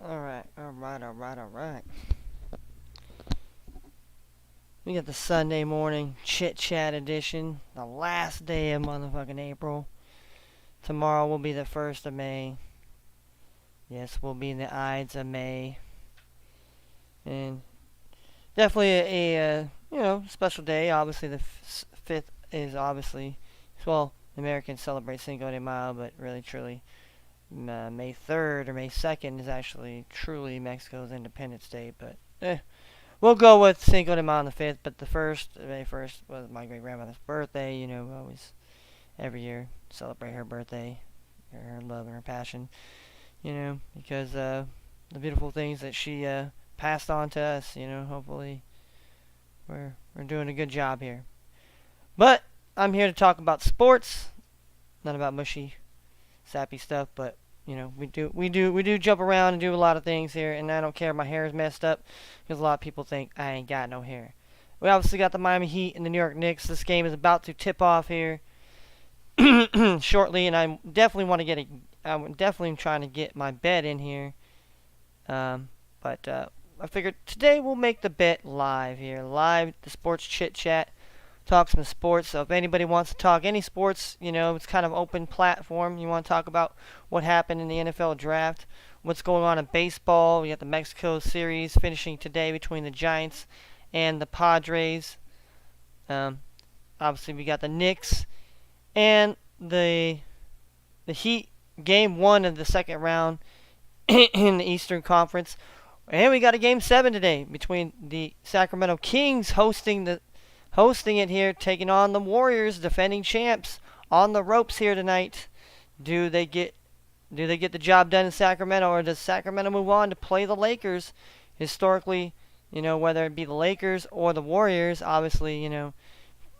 Alright. We got the Sunday morning chit-chat edition. The last day of motherfucking April. Tomorrow will be the 1st of May. Yes, we'll be in the Ides of May. And definitely a special day. Obviously, the 5th is obviously, well, Americans celebrate Cinco de Mayo, but really, truly, May 3rd or May 2nd is actually truly Mexico's Independence Day. But we'll go with Cinco de Mayo on the 5th. But the 1st, May 1st, was my great grandmother's birthday. You know, we always every year celebrate her birthday, her love and her passion. You know, because the beautiful things that she passed on to us. You know, hopefully we're doing a good job here. But I'm here to talk about sports, not about mushy, sappy stuff. But you know, we do jump around and do a lot of things here, and I don't care. My hair is messed up because a lot of people think I ain't got no hair. We obviously got the Miami Heat and the New York Knicks. This game is about to tip off here shortly, and I definitely want to get I'm definitely trying to get my bet in here. But I figured today we'll make the bet live here, live the sports chit chat. Talk some sports. So if anybody wants to talk any sports, you know, it's kind of open platform. You want to talk about what happened in the NFL draft, what's going on in baseball. We got the Mexico series finishing today between the Giants and the Padres. Obviously, we got the Knicks and the Heat. Game 1 of the second round in the Eastern Conference. And we got a Game 7 today between the Sacramento Kings hosting it here, taking on the Warriors, defending champs, on the ropes here tonight. Do they get the job done in Sacramento, or does Sacramento move on to play the Lakers? Historically, you know, whether it be the Lakers or the Warriors, obviously, you know,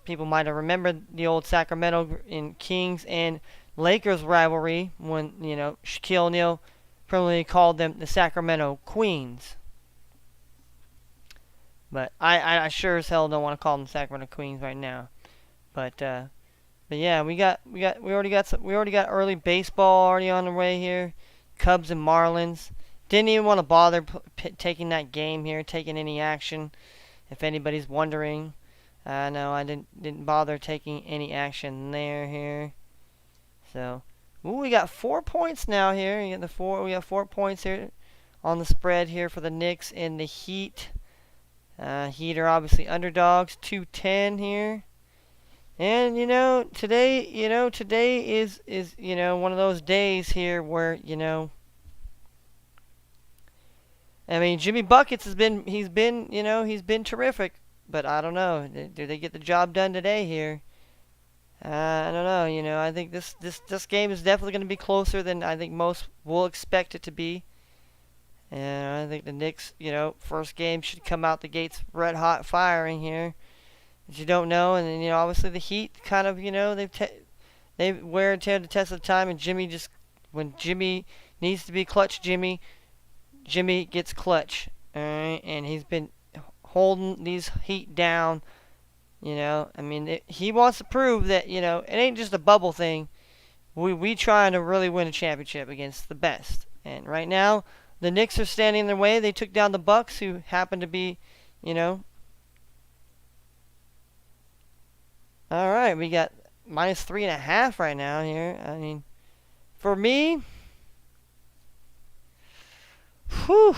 people might have remembered the old Sacramento in Kings and Lakers rivalry when, you know, Shaquille O'Neal probably called them the Sacramento Queens. But I sure as hell don't want to call them Sacramento Queens right now. But yeah, we already got early baseball already on the way here. Cubs and Marlins. Didn't even want to bother taking that game here, taking any action. If anybody's wondering, no, I didn't bother taking any action here. So, we got 4 points now here. We got 4 points here on the spread here for the Knicks and the Heat. Heat are obviously underdogs, 210 here. And today is one of those days here where, I mean, Jimmy Buckets he's been terrific, but I don't know. Do they get the job done today here? I don't know. I think this game is definitely going to be closer than I think most will expect it to be. And I think the Knicks, first game should come out the gates red hot firing here. But you don't know, and then obviously the Heat kind of they wear and tear the test of time, and when Jimmy needs to be clutch, Jimmy gets clutch. All right, and he's been holding these Heat down. I mean, he wants to prove that, it ain't just a bubble thing. We trying to really win a championship against the best. And right now, the Knicks are standing in their way. They took down the Bucks, who happen to be, All right, we got -3.5 right now here. I mean, for me, whew.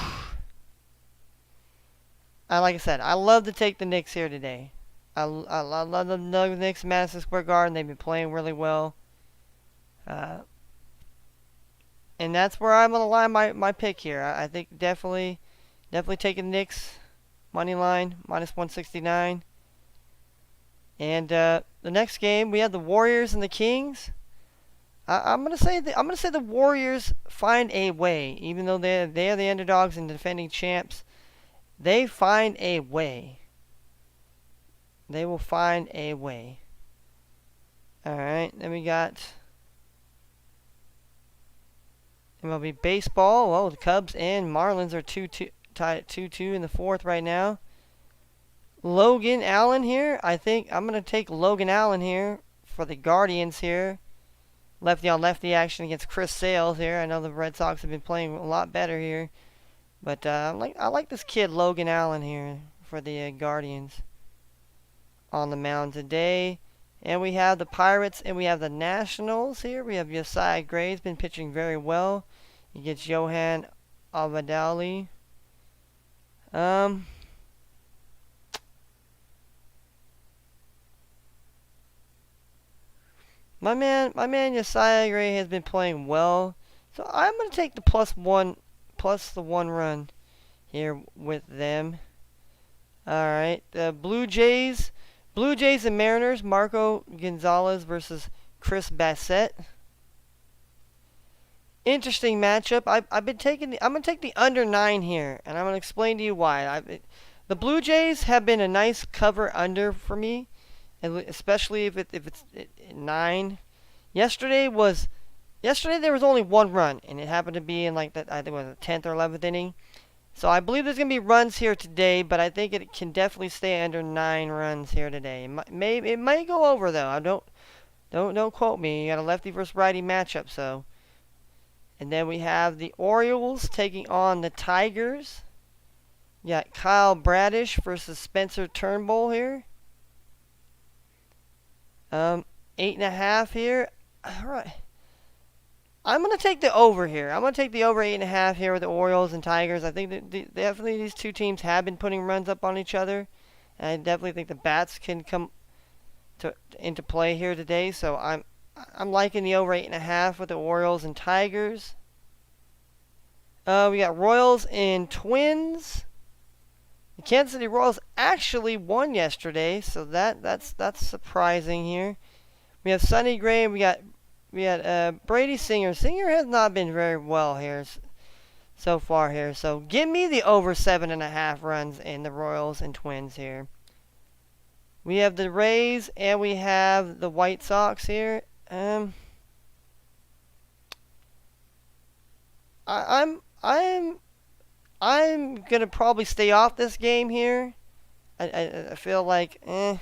Like I said, I love to take the Knicks here today. I love the Knicks, Madison Square Garden. They've been playing really well. And that's where I'm going to line my pick here. I think definitely taking the Knicks money line, -169. And the next game, we have the Warriors and the Kings. I'm going to say the Warriors find a way, even though they are the underdogs and defending champs. They find a way. They will find a way. Alright, then we got MLB Baseball. Well, the Cubs and Marlins are tied at 2-2 in the 4th right now. Logan Allen here. I think I'm going to take Logan Allen here for the Guardians here. Lefty on lefty action against Chris Sale here. I know the Red Sox have been playing a lot better here But I like this kid Logan Allen here for the Guardians on the mound today. And we have the Pirates and we have the Nationals here. We have Josiah Gray's been pitching very well. He gets Johan Avadali. My man Josiah Gray has been playing well. So I'm gonna take the plus the 1 run here with them. Alright. The Blue Jays and Mariners, Marco Gonzalez versus Chris Bassett. Interesting matchup. I'm gonna take the under 9 here, and I'm gonna explain to you why. The Blue Jays have been a nice cover under for me, especially if it's 9. Yesterday there was only 1 run, and it happened to be in like that, I think it was the 10th or 11th inning. So I believe there's gonna be runs here today, but I think it can definitely stay under 9 runs here today. It might go over though. Don't quote me. You got a lefty versus righty matchup, so. And then we have the Orioles taking on the Tigers. You got Kyle Bradish versus Spencer Turnbull here. 8.5 here. All right. I'm going to take the over here. I'm going to take the over 8.5 here with the Orioles and Tigers. I think that definitely these two teams have been putting runs up on each other. And I definitely think the bats can come into play here today. So I'm liking the over 8.5 with the Orioles and Tigers. We got Royals and Twins. The Kansas City Royals actually won yesterday, so that's surprising here. We have Sonny Gray and we got Brady Singer. Singer has not been very well here so far here. So give me the over 7.5 runs in the Royals and Twins here. We have the Rays and we have the White Sox here. I'm gonna probably stay off this game here. I feel like I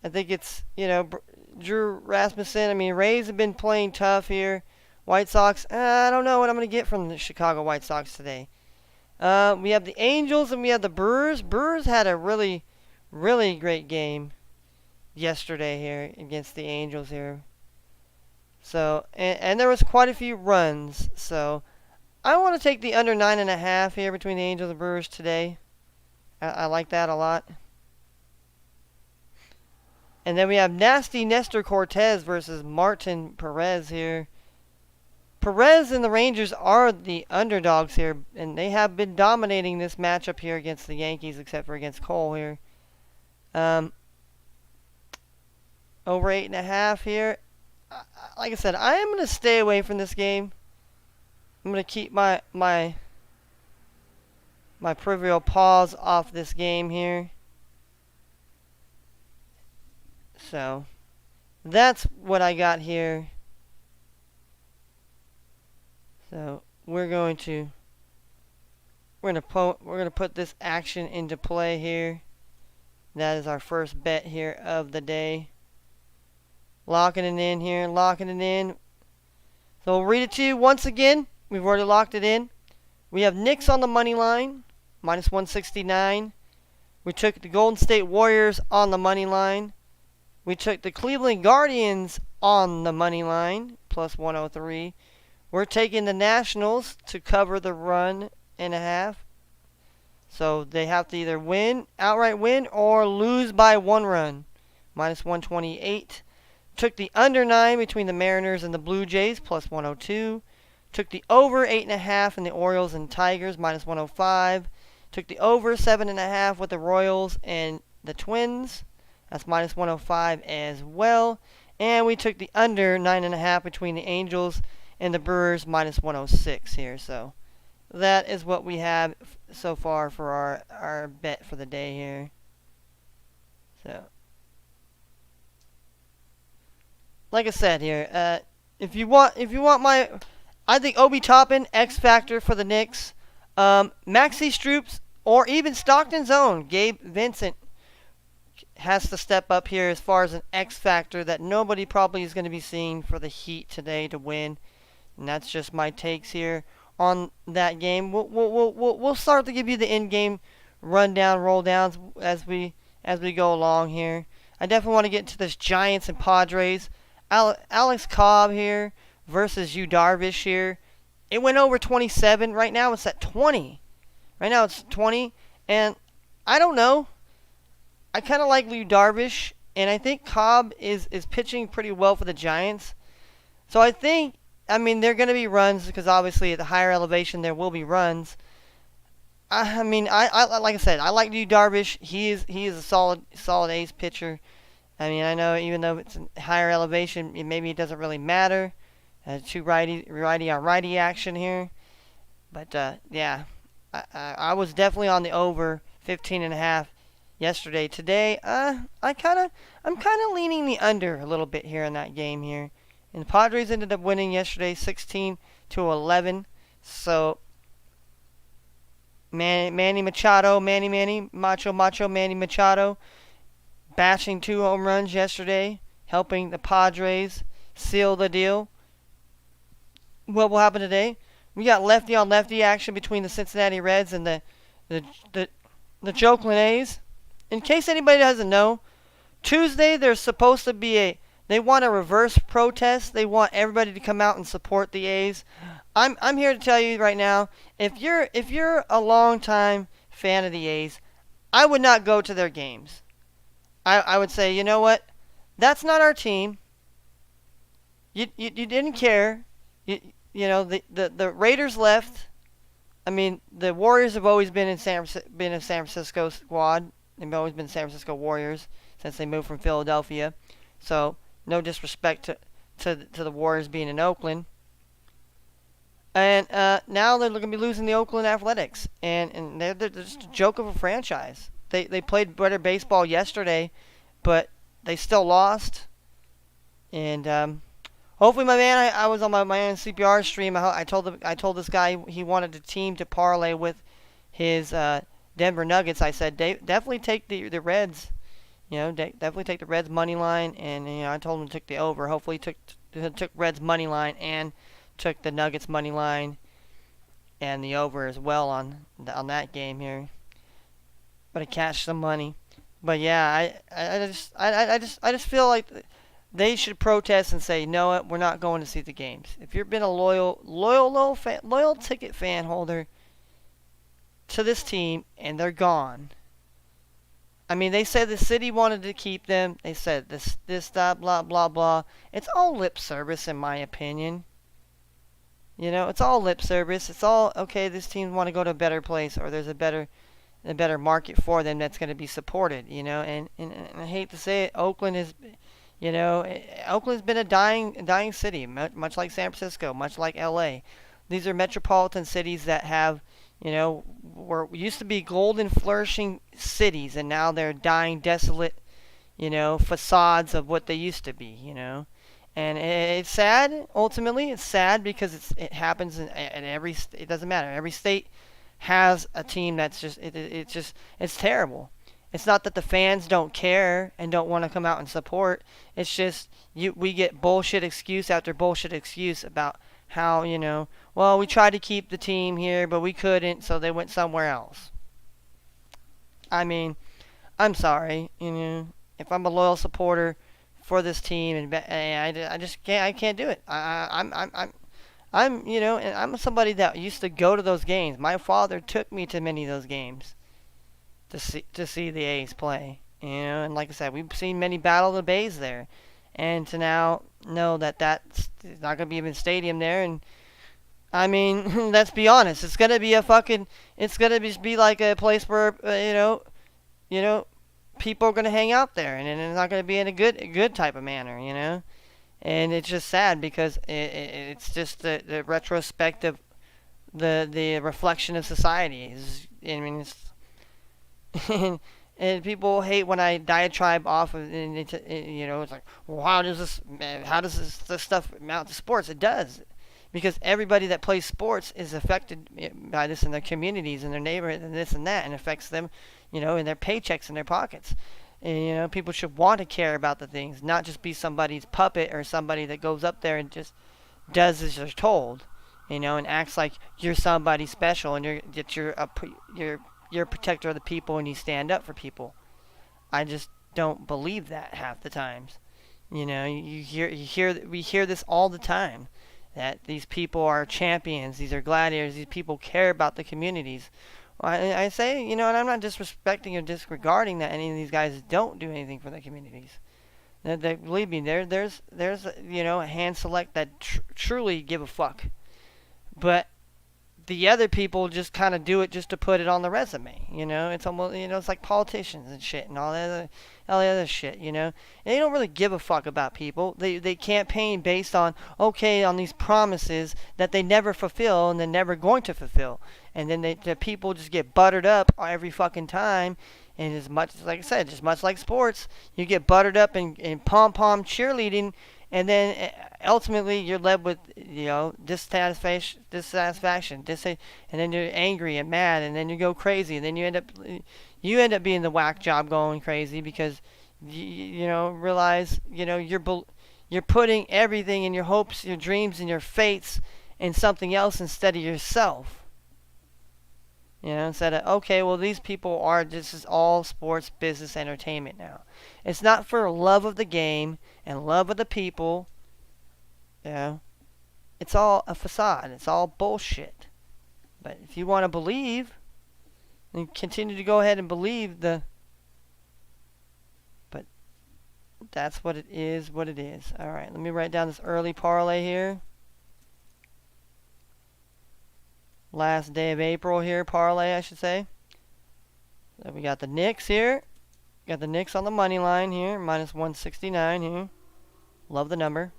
think it's Drew Rasmussen. I mean, Rays have been playing tough here. White Sox, I don't know what I'm going to get from the Chicago White Sox today. We have the Angels and we have the Brewers. Brewers had a really, really great game yesterday here against the Angels here. So, and there was quite a few runs. So, I want to take the under 9.5 here between the Angels and Brewers today. I like that a lot. And then we have Nasty Nestor Cortez versus Martin Perez here. Perez and the Rangers are the underdogs here, and they have been dominating this matchup here against the Yankees, except for against Cole here. Over 8.5 here. Like I said, I am going to stay away from this game. I'm going to keep my proverbial paws off this game here. So, that's what I got here. So, we're going to put this action into play here. That is our first bet here of the day. Locking it in here, locking it in. So we'll read it to you once again. We've already locked it in. We have Knicks on the money line, minus 169. We took the Golden State Warriors on the money line. We took the Cleveland Guardians on the money line, plus 103. We're taking the Nationals to cover the 1.5. So they have to either outright win, or lose by 1 run, minus 128. Took the under 9 between the Mariners and the Blue Jays, plus 102. Took the over 8.5 in the Orioles and Tigers, minus 105. Took the over 7.5 with the Royals and the Twins. That's minus 105 as well. And we took the under 9.5 between the Angels and the Brewers, minus 106 here. So that is what we have so far for our bet for the day here. So, like I said here, if you want I think Obi Toppin, X Factor for the Knicks, Maxi Stroops, or even Stockton's own Gabe Vincent has to step up here as far as an X Factor that nobody probably is going to be seeing for the Heat today to win. And that's just my takes here on that game. We'll start to give you the in-game rundown, roll downs as we go along here. I definitely want to get into this Giants and Padres. Alex Cobb here versus Yu Darvish here. It went over 27. Right now it's at 20. Right now it's 20, and I don't know. I kind of like Yu Darvish, and I think Cobb is pitching pretty well for the Giants. So I mean, there are going to be runs because obviously at the higher elevation there will be runs. I mean, I like I said, I like Yu Darvish. He is a solid ace pitcher. I mean, I know even though it's a higher elevation, maybe it doesn't really matter. Two righty on righty action here, but yeah, I was definitely on the over 15.5 yesterday. Today, I'm kind of leaning the under a little bit here in that game here. And the Padres ended up winning yesterday 16-11. So Manny Machado, Manny Macho Manny Machado bashing 2 home runs yesterday, helping the Padres seal the deal. What will happen today? We got lefty on lefty action between the Cincinnati Reds and the Oakland A's. In case anybody doesn't know, Tuesday there's supposed to be they want a reverse protest. They want everybody to come out and support the A's. I'm here to tell you right now, if you're a long-time fan of the A's, I would not go to their games. I would say, you know what? That's not our team. You didn't care. You know the Raiders left. I mean, the Warriors have always been a San Francisco squad. They've always been San Francisco Warriors since they moved from Philadelphia. So no disrespect to the Warriors being in Oakland. And now they're going to be losing the Oakland Athletics, and they're just a joke of a franchise. They played better baseball yesterday, but they still lost. And hopefully, my man, I was on my own CPR stream. I told this guy he wanted a team to parlay with his Denver Nuggets. I said definitely take the Reds. You know, definitely take the Reds money line, and I told him to take the over. Hopefully, took Reds money line and took the Nuggets money line and the over as well on that game here. But I cashed some money. But yeah, I just feel like they should protest and say, you know what, we're not going to see the games. If you've been a loyal ticket fan holder to this team and they're gone. I mean, they said the city wanted to keep them. They said this, that, blah, blah, blah. It's all lip service, in my opinion. You know, it's all lip service. It's all, okay, this team want to go to a better place, or there's a better market for them that's going to be supported, you know. And I hate to say it, Oakland is, you know, Oakland's been a dying city, much like San Francisco, much like L.A. These are metropolitan cities that have, you know, used to be golden, flourishing cities, and now they're dying, desolate, you know, facades of what they used to be, you know. And it's sad. Ultimately, it's sad because it happens in every. It doesn't matter. Every state has a team that's just. It's terrible. It's not that the fans don't care and don't want to come out and support. It's just we get bullshit excuse after bullshit excuse about how, you know, well, we tried to keep the team here, but we couldn't, so they went somewhere else. I mean, I'm sorry, you know, if I'm a loyal supporter for this team, and I just can't do it. I'm you know, and I'm somebody that used to go to those games. My father took me to many of those games to see the A's play, you know, and like I said, we've seen many Battle of the Bays there. And to now know that that's not going to be even stadium there. And, I mean, let's be honest. It's going to be it's going to just be like a place where, you know, people are going to hang out there. And it's not going to be in a good type of manner, you know. And it's just sad because it's just the retrospective, the reflection of society. I mean, it's... And people hate when I diatribe off of, you know, it's like, well, how does this stuff amount to sports? It does, because everybody that plays sports is affected by this in their communities, in their neighborhood, and this and that, and affects them, you know, in their paychecks, in their pockets. And, you know, people should want to care about the things, not just be somebody's puppet or somebody that goes up there and just does as they're told. and acts like you're somebody special and you're a protector of the people and you stand up for people. I just don't believe that half the times. We hear this all the time, that these people are champions, these are gladiators, these people care about the communities. Well, I say, and I'm not disrespecting or disregarding that any of these guys don't do anything for the communities. Believe me, there's a hand select that truly give a fuck, but the other people just kind of do it just to put it on the resume. It's almost, it's like politicians and shit and all the other shit. And they don't really give a fuck about people. They campaign based on these promises that they never fulfill and they're never going to fulfill. And then the people just get buttered up every fucking time. And as much, like I said, just much like sports, you get buttered up in pom-pom cheerleading, and then ultimately you're led with dissatisfaction, and then you're angry and mad, and then you go crazy, and then you end up being the whack job going crazy because realize you're putting everything in your hopes, your dreams, and your fates in something else instead of yourself. Instead of, these people this is all sports, business, entertainment now. It's not for love of the game and love of the people. It's all a facade. It's all bullshit. But if you want to believe, then continue to go ahead and believe but that's what it is, Alright, let me write down this early parlay here. Last day of April here, parlay, I should say. So we got the Knicks here. Got the Knicks on the money line here, minus 169 here. Love the number.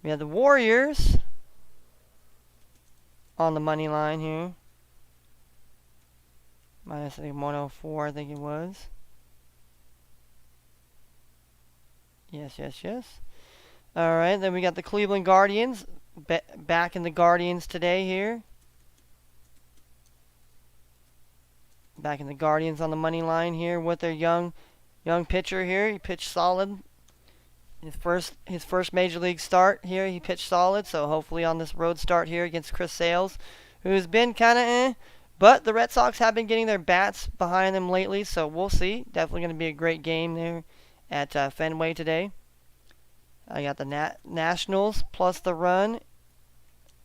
We have the Warriors on the money line here. Minus, I think, 104, I think it was. Yes. Alright, then we got the Cleveland Guardians. Back in the Guardians today here. Back in the Guardians on the money line here with their young pitcher here. He pitched solid. His first major league start here, he pitched solid. So hopefully on this road start here against Chris Sales, who's been kind of but the Red Sox have been getting their bats behind them lately. So we'll see. Definitely going to be a great game there at Fenway today. I got the Nationals plus the run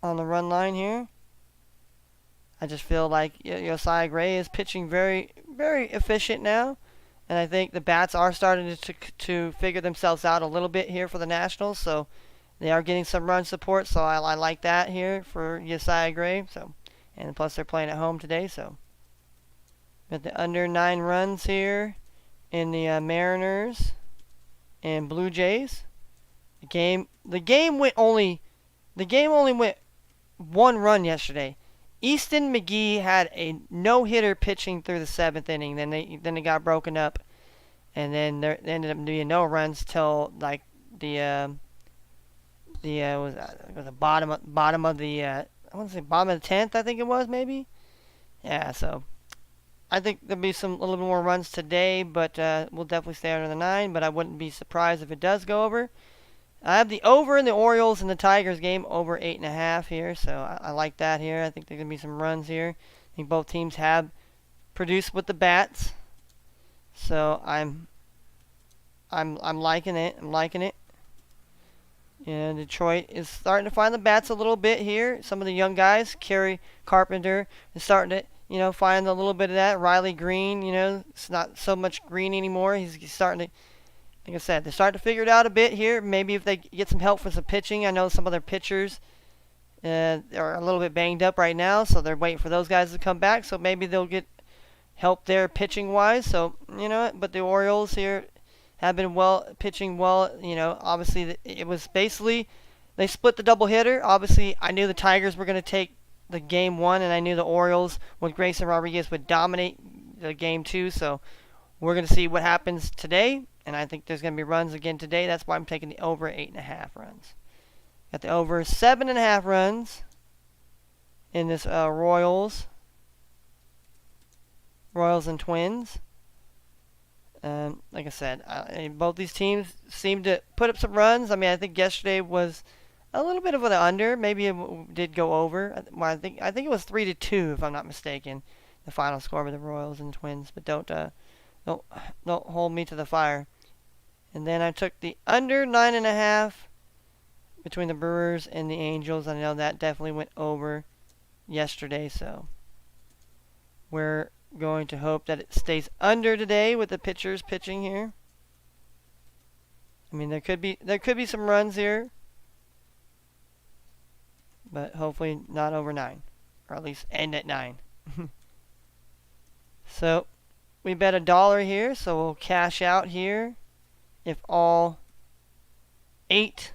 on the run line here. I just feel like Josiah Gray is pitching very, very efficient now. And I think the bats are starting to figure themselves out a little bit here for the Nationals. So they are getting some run support. So I like that here for Josiah Gray. And plus they're playing at home today. So got the under 9 runs here in the Mariners and Blue Jays. The game only went 1 run yesterday. Easton McGee had a no-hitter pitching through the 7th inning. Then they got broken up, and then there ended up being no runs till like the bottom of the I want to say bottom of the 10th. I think it was maybe. Yeah, so I think there'll be a little bit more runs today, but we'll definitely stay under the 9. But I wouldn't be surprised if it does go over. I have the over in the Orioles and the Tigers game, over 8.5 here, so I like that here. I think there's gonna be some runs here. I think both teams have produced with the bats, so I'm liking it. And Detroit is starting to find the bats a little bit here. Some of the young guys, Kerry Carpenter, is starting to find a little bit of that. Riley Green, it's not so much Green anymore. He's starting to. Like I said, they're starting to figure it out a bit here. Maybe if they get some help with some pitching. I know some of their pitchers are a little bit banged up right now, so they're waiting for those guys to come back. So maybe they'll get help there pitching-wise. So, but the Orioles here have been pitching well. Obviously it was basically they split the doubleheader. Obviously, I knew the Tigers were going to take the game 1, and I knew the Orioles with Grayson Rodriguez would dominate the game 2. So we're going to see what happens today. And I think there's going to be runs again today. That's why I'm taking the over 8.5 runs. Got the over 7.5 runs in this Royals and Twins. Like I said, both these teams seem to put up some runs. I mean, I think yesterday was a little bit of an under. Maybe it did go over. Well, I think it was 3-2 if I'm not mistaken. The final score with the Royals and the Twins. But don't hold me to the fire. And then I took the under 9.5 between the Brewers and the Angels. I know that definitely went over yesterday, so we're going to hope that it stays under today with the pitchers pitching here. I mean, there could be some runs here, but hopefully not over 9, or at least end at 9. So we bet $1 here, so we'll cash out here. If all 8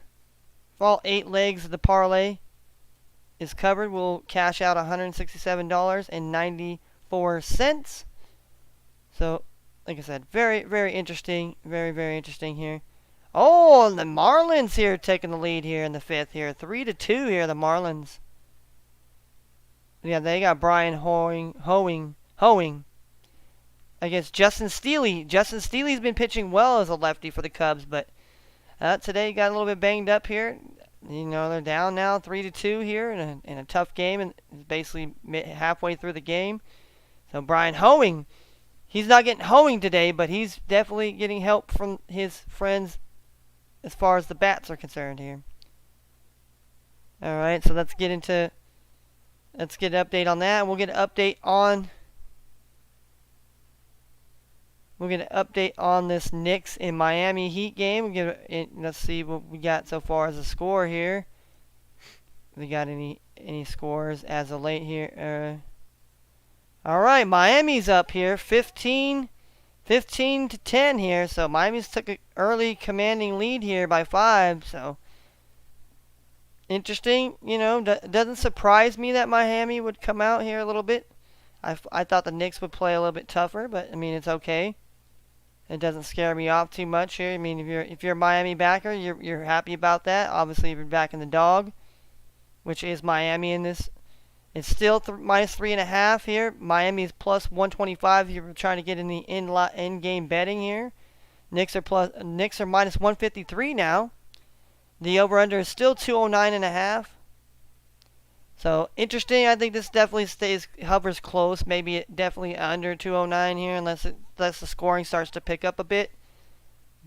legs of the parlay is covered, we'll cash out $167.94. So, like I said, very, very interesting. Very, very interesting here. Oh, and the Marlins here taking the lead here in the 5th here. 3-2 here, the Marlins. Yeah, they got Brian Hoeing against Justin Steele. Justin Steele's been pitching well as a lefty for the Cubs, but today got a little bit banged up here. You know, they're down now 3-2 here in a tough game, and it's basically halfway through the game. So Brian Hoeing, he's not getting hoeing today, but he's definitely getting help from his friends as far as the bats are concerned here. All right, so let's get an update on that. We'll get an update on this Knicks and Miami Heat game. Let's see what we got so far as a score here. We got any scores as of late here? All right, Miami's up here, 15-10 here. So Miami's took an early commanding lead here by 5. So interesting. You know, doesn't surprise me that Miami would come out here a little bit. I thought the Knicks would play a little bit tougher, but I mean, it's okay. It doesn't scare me off too much here. I mean, if you're a Miami backer, you're happy about that. Obviously, if you're backing the dog, which is Miami in this, it's still minus 3.5 here. Miami is plus 125 if you're trying to get in the in-game betting here. Knicks are minus 153 now. The over/under is still 209.5. So interesting. I think this definitely hovers close. Maybe definitely under 209 here, unless the scoring starts to pick up a bit.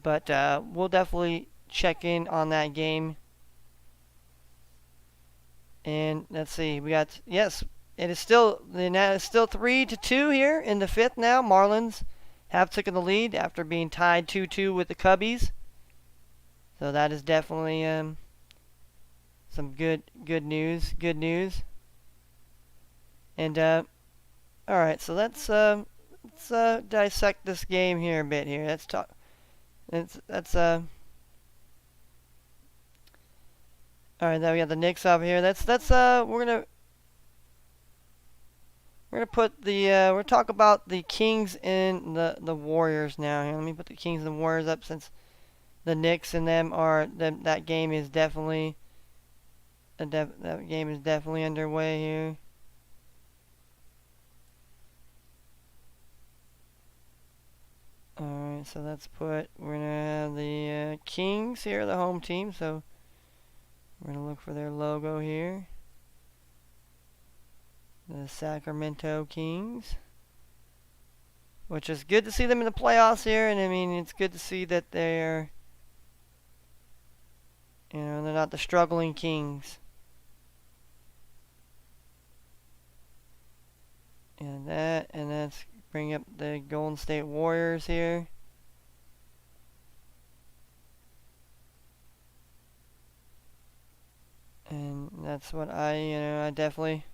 But we'll definitely check in on that game. And let's see. It is still 3-2 here in the 5th now. Marlins have taken the lead after being tied 2-2 with the Cubbies. So that is definitely some good news. Good news. And all right, so let's dissect this game here a bit here. Let's talk. All right, now we got the Knicks up here. We're gonna talk about the Kings and the Warriors now. Here, let me put the Kings and the Warriors up, since the Knicks and that game is definitely underway here. Alright, so we're going to have the Kings here, the home team. So we're going to look for their logo here. The Sacramento Kings. Which is good to see them in the playoffs here. And I mean, it's good to see that they're not the struggling Kings. And let's bring up the Golden State Warriors here. And that's what I definitely.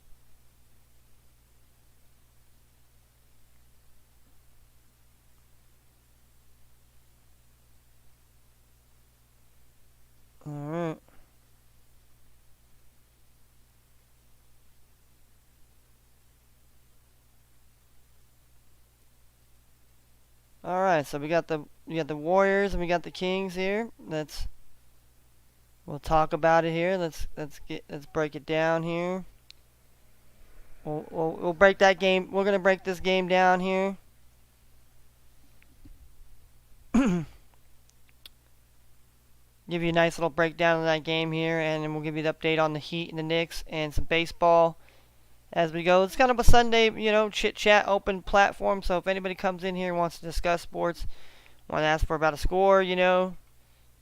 Alright. Alright, so we got the Warriors and we got the Kings here. We'll talk about it here. Let's break it down here. We'll break that game. We're gonna break this game down here. give you a nice little breakdown of that game here, and then we'll give you the update on the Heat and the Knicks and some baseball as we go. It's kind of a Sunday, chit-chat open platform, so if anybody comes in here and wants to discuss sports, want to ask for about a score, you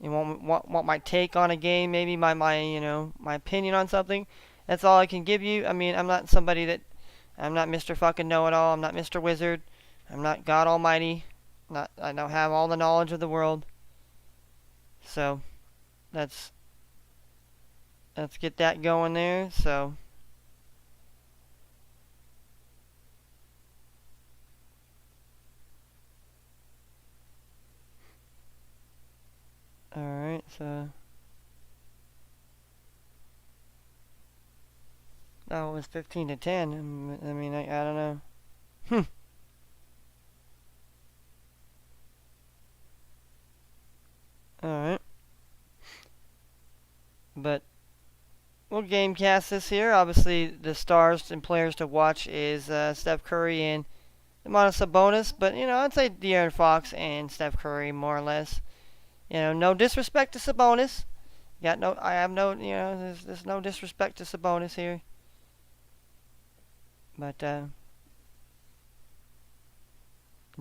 want my take on a game, maybe my opinion on something, that's all I can give you. I mean, I'm not Mr. fucking know-it-all, I'm not Mr. Wizard, I'm not God Almighty, I don't have all the knowledge of the world. So, let's get that going there. So, alright, so oh, it was 15 to 10. I mean, I don't know. Alright. But we'll gamecast this here. Obviously, the stars and players to watch is Steph Curry and Domantas Sabonis. But, I'd say De'Aaron Fox and Steph Curry, more or less. No disrespect to Sabonis. There's no disrespect to Sabonis here. But,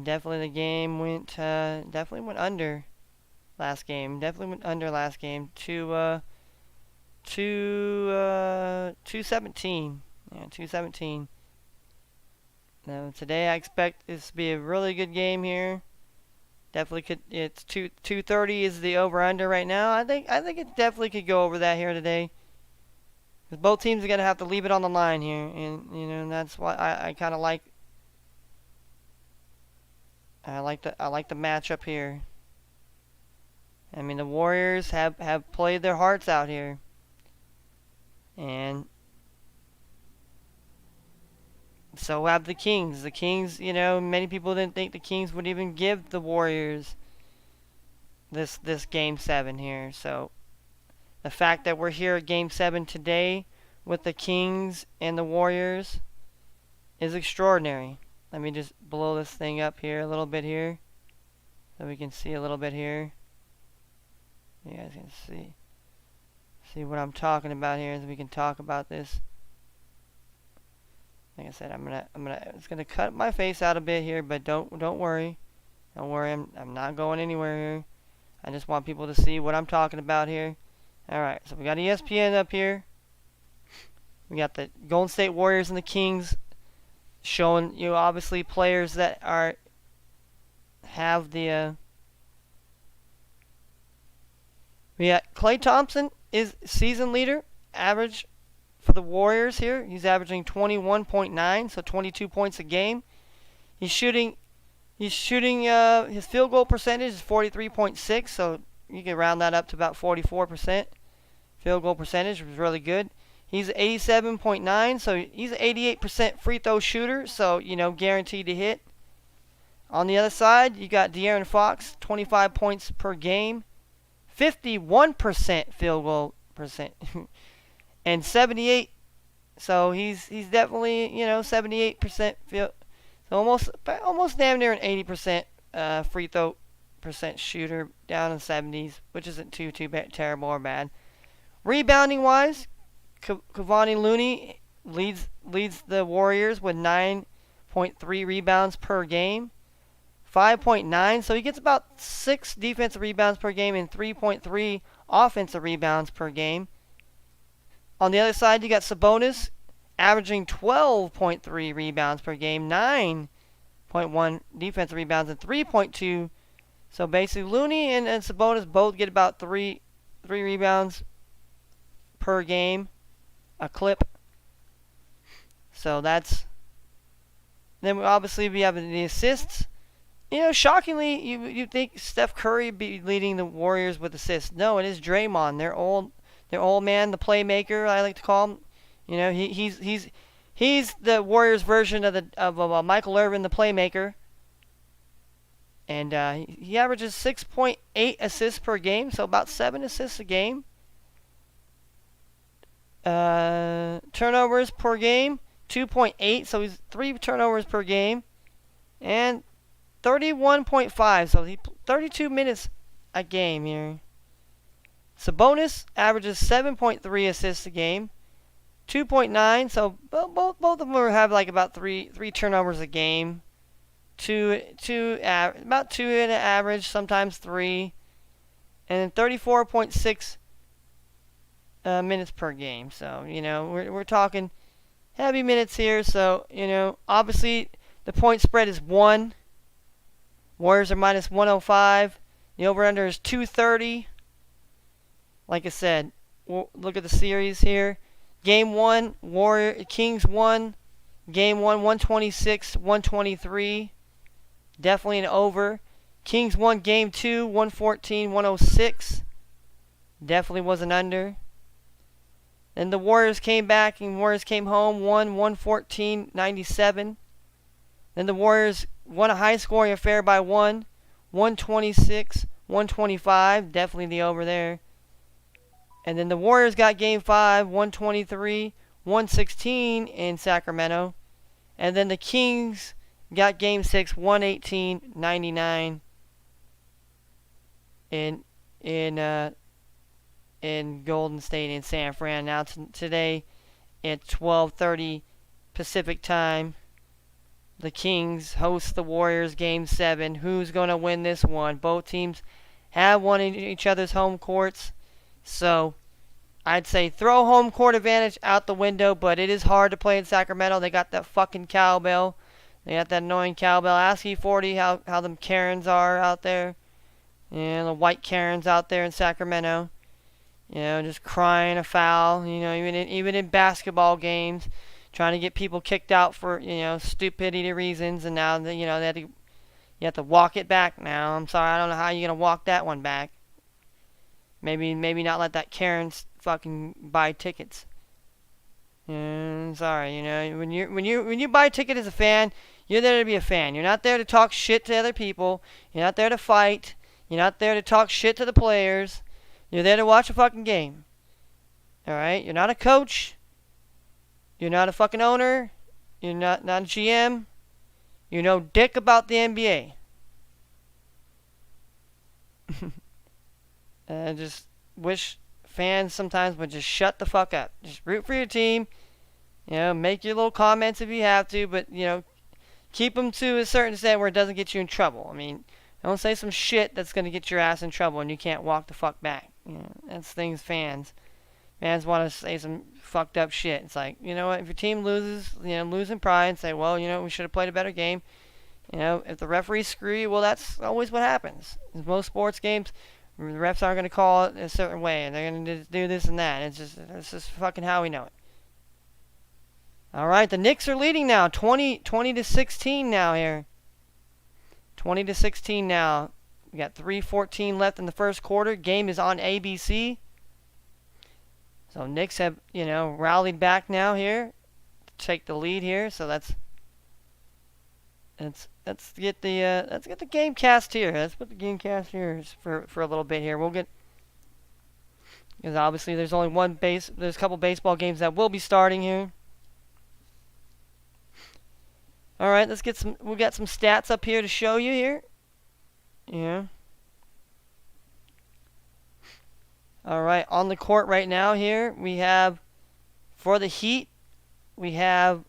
definitely the game went under last game. 217. Yeah, 217. Now today I expect this to be a really good game here. Definitely could. It's 230 is the over under right now. I think it definitely could go over that here today. Because both teams are gonna have to leave it on the line here, and that's why I kind of like. I like the matchup here. I mean, the Warriors have played their hearts out here. And so have the Kings. The Kings, many people didn't think the Kings would even give the Warriors this Game 7 here. So the fact that we're here at Game 7 today with the Kings and the Warriors is extraordinary. Let me just blow this thing up here a little bit here so we can see a little bit here. You guys can see what I'm talking about here as we can talk about this. Like I said, it's gonna cut my face out a bit here, but don't worry. Don't worry, I'm not going anywhere here. I just want people to see what I'm talking about here. Alright, so we got ESPN up here. We got the Golden State Warriors and the Kings showing you obviously players that have the we got Klay Thompson is season leader, average for the Warriors here. He's averaging 21.9, so 22 points a game. He's shooting his field goal percentage is 43.6, so you can round that up to about 44%. Field goal percentage was really good. He's 87.9, so he's an 88% free throw shooter, so guaranteed to hit. On the other side, you got De'Aaron Fox, 25 points per game. 51% field goal percent and 78, so he's definitely 78% field, so almost damn near an 80% free throw percent shooter, down in 70s, which isn't too terrible or bad. Rebounding wise, Kevon Looney leads the Warriors with 9.3 rebounds per game. 5.9, so he gets about 6 defensive rebounds per game and 3.3 offensive rebounds per game. On the other side, you got Sabonis averaging 12.3 rebounds per game, 9.1 defensive rebounds, and 3.2. So basically, Looney and Sabonis both get about 3 rebounds per game, a clip. So that's. Then we have the assists. Shockingly, you think Steph Curry would be leading the Warriors with assists. No, it is Draymond, their old man, the playmaker, I like to call him. He's the Warriors version of Michael Irvin, the playmaker. And he averages 6.8 assists per game, so about 7 assists a game. Turnovers per game, 2.8, so he's 3 turnovers per game. And 31.5, so 32 minutes a game here. Sabonis averages 7.3 assists a game, 2.9. So both of them have like about three turnovers a game, about two in an average, sometimes three, and 34.6 minutes per game. So we're talking heavy minutes here. So obviously the point spread is 1. Warriors are minus 105. The over/under is 230. Like I said, look at the series here. Game 1, Kings won. Game 1, 126, 123. Definitely an over. Kings won Game 2, 114, 106. Definitely was an under. Then the Warriors came back and Warriors came home, won 114, 97. Then the Warriors won a high-scoring affair by 126, 125. Definitely the over there. And then the Warriors got Game 5, 123, 116 in Sacramento. And then the Kings got Game 6, 118, 99 in Golden State in San Fran. Now today at 12:30 Pacific time, the Kings host the Warriors Game 7. Who's going to win this one? Both teams have won in each other's home courts. So I'd say throw home court advantage out the window, but it is hard to play in Sacramento. They got that fucking cowbell. They got that annoying cowbell. Ask E40 how them Karens are out there. The white Karens out there in Sacramento. Just crying a foul. Even in basketball games, trying to get people kicked out for stupidity reasons, and now you have to walk it back now. I'm sorry, I don't know how you're gonna walk that one back. Maybe not let that Karen fucking buy tickets. Sorry, when you buy a ticket as a fan, you're there to be a fan. You're not there to talk shit to other people. You're not there to fight. You're not there to talk shit to the players. You're there to watch a fucking game. Alright? You're not a coach. You're not a fucking owner. You're not a GM. You know dick about the NBA. I just wish fans sometimes would just shut the fuck up. Just root for your team. Make your little comments if you have to, but, keep them to a certain extent where it doesn't get you in trouble. I mean, don't say some shit that's going to get your ass in trouble and you can't walk the fuck back. That's things fans want to say some fucked up shit. It's like, what, if your team loses, losing pride and say, well, we should have played a better game. If the referees screw you, well, that's always what happens. In most sports games, the refs aren't going to call it a certain way, and they're going to do this and that. It's just fucking how we know it. All right, the Knicks are leading now, 20 to 16 now here. 20 to 16 now. We got 3:14 left in the first quarter. Game is on ABC. So Knicks have, rallied back now here to take the lead here. So let's get the game cast here. Let's put the game cast here for a little bit here. We'll get, because obviously there's a couple baseball games that will be starting here. All right, we got some stats up here to show you here. Yeah. All right, on the court right now here, we have, for the Heat, we have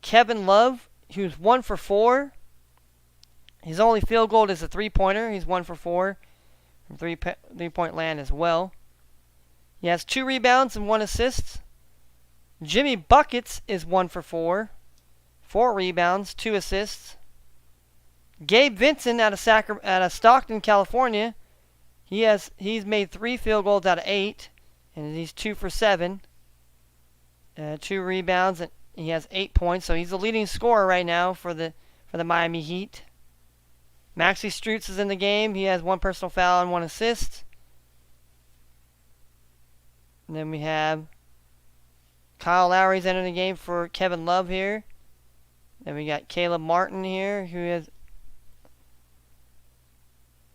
Kevin Love, who's 1 for 4. His only field goal is a three-pointer. He's 1 for 4 from three-point land as well. He has 2 rebounds and 1 assist. Jimmy Buckets is 1 for 4. 4 rebounds, 2 assists. Gabe Vincent out of Stockton, California. He's made 3 field goals out of 8, and he's 2 for 7. 2 rebounds, and he has 8 points. So he's the leading scorer right now for the Miami Heat. Maxi Strutz is in the game. He has 1 personal foul and 1 assist. And then we have Kyle Lowry's entering the game for Kevin Love here. Then we got Caleb Martin here, who has...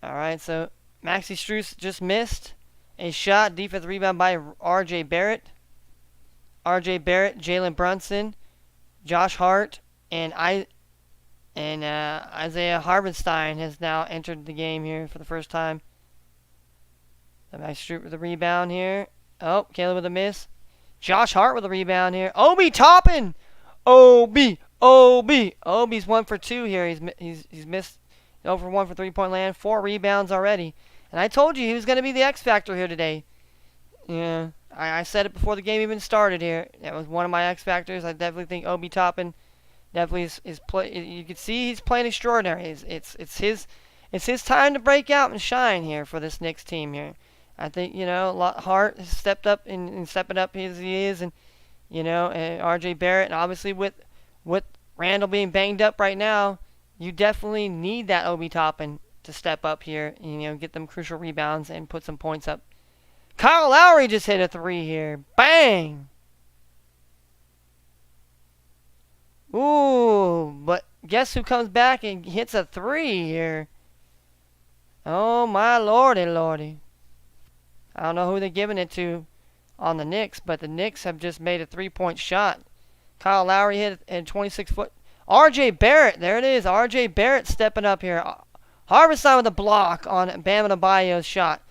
Alright, so Maxi Strus just missed a shot. Defensive rebound by R.J. Barrett. R.J. Barrett, Jalen Brunson, Josh Hart, and Isaiah Harbenstein has now entered the game here for the first time. The nice shoot with the rebound here. Oh, Caleb with a miss. Josh Hart with a rebound here. Obi Toppin! Obi's 1 for 2 here. He's missed 0 for 1 for 3-point land. 4 rebounds already. And I told you he was going to be the X factor here today. Yeah, I said it before the game even started here. That was one of my X factors. I definitely think Obi Toppin definitely is play. You can see he's playing extraordinary. It's his time to break out and shine here for this Knicks team here. I think Hart has stepped up and stepping up as he is, and and R.J. Barrett, and obviously with Randall being banged up right now, you definitely need that Obi Toppin to step up here, and, get them crucial rebounds and put some points up. Kyle Lowry just hit a 3 here. Bang! Ooh, but guess who comes back and hits a 3 here? Oh, my lordy, lordy. I don't know who they're giving it to on the Knicks, but the Knicks have just made a 3-point shot. Kyle Lowry hit a 26-foot. R.J. Barrett, there it is. R.J. Barrett stepping up here. Harvestine with a block on Bam Adebayo's shot.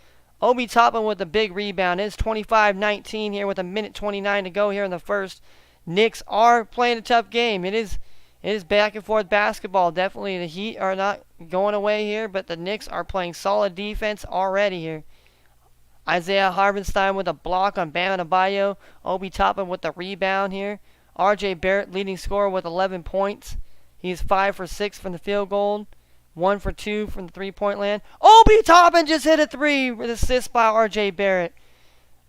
Obi Toppin with the big rebound. It's 25-19 here with 1:29 to go here in the first. Knicks are playing a tough game. It is back and forth basketball. Definitely the Heat are not going away here, but the Knicks are playing solid defense already here. Isaiah Harvenstein with a block on Bam Adebayo. Obi Toppin with the rebound here. R.J. Barrett leading scorer with 11 points. He's 5 for 6 from the field goal. 1 for 2 from the 3-point land. Obi Toppin just hit a 3 with assist by R.J. Barrett.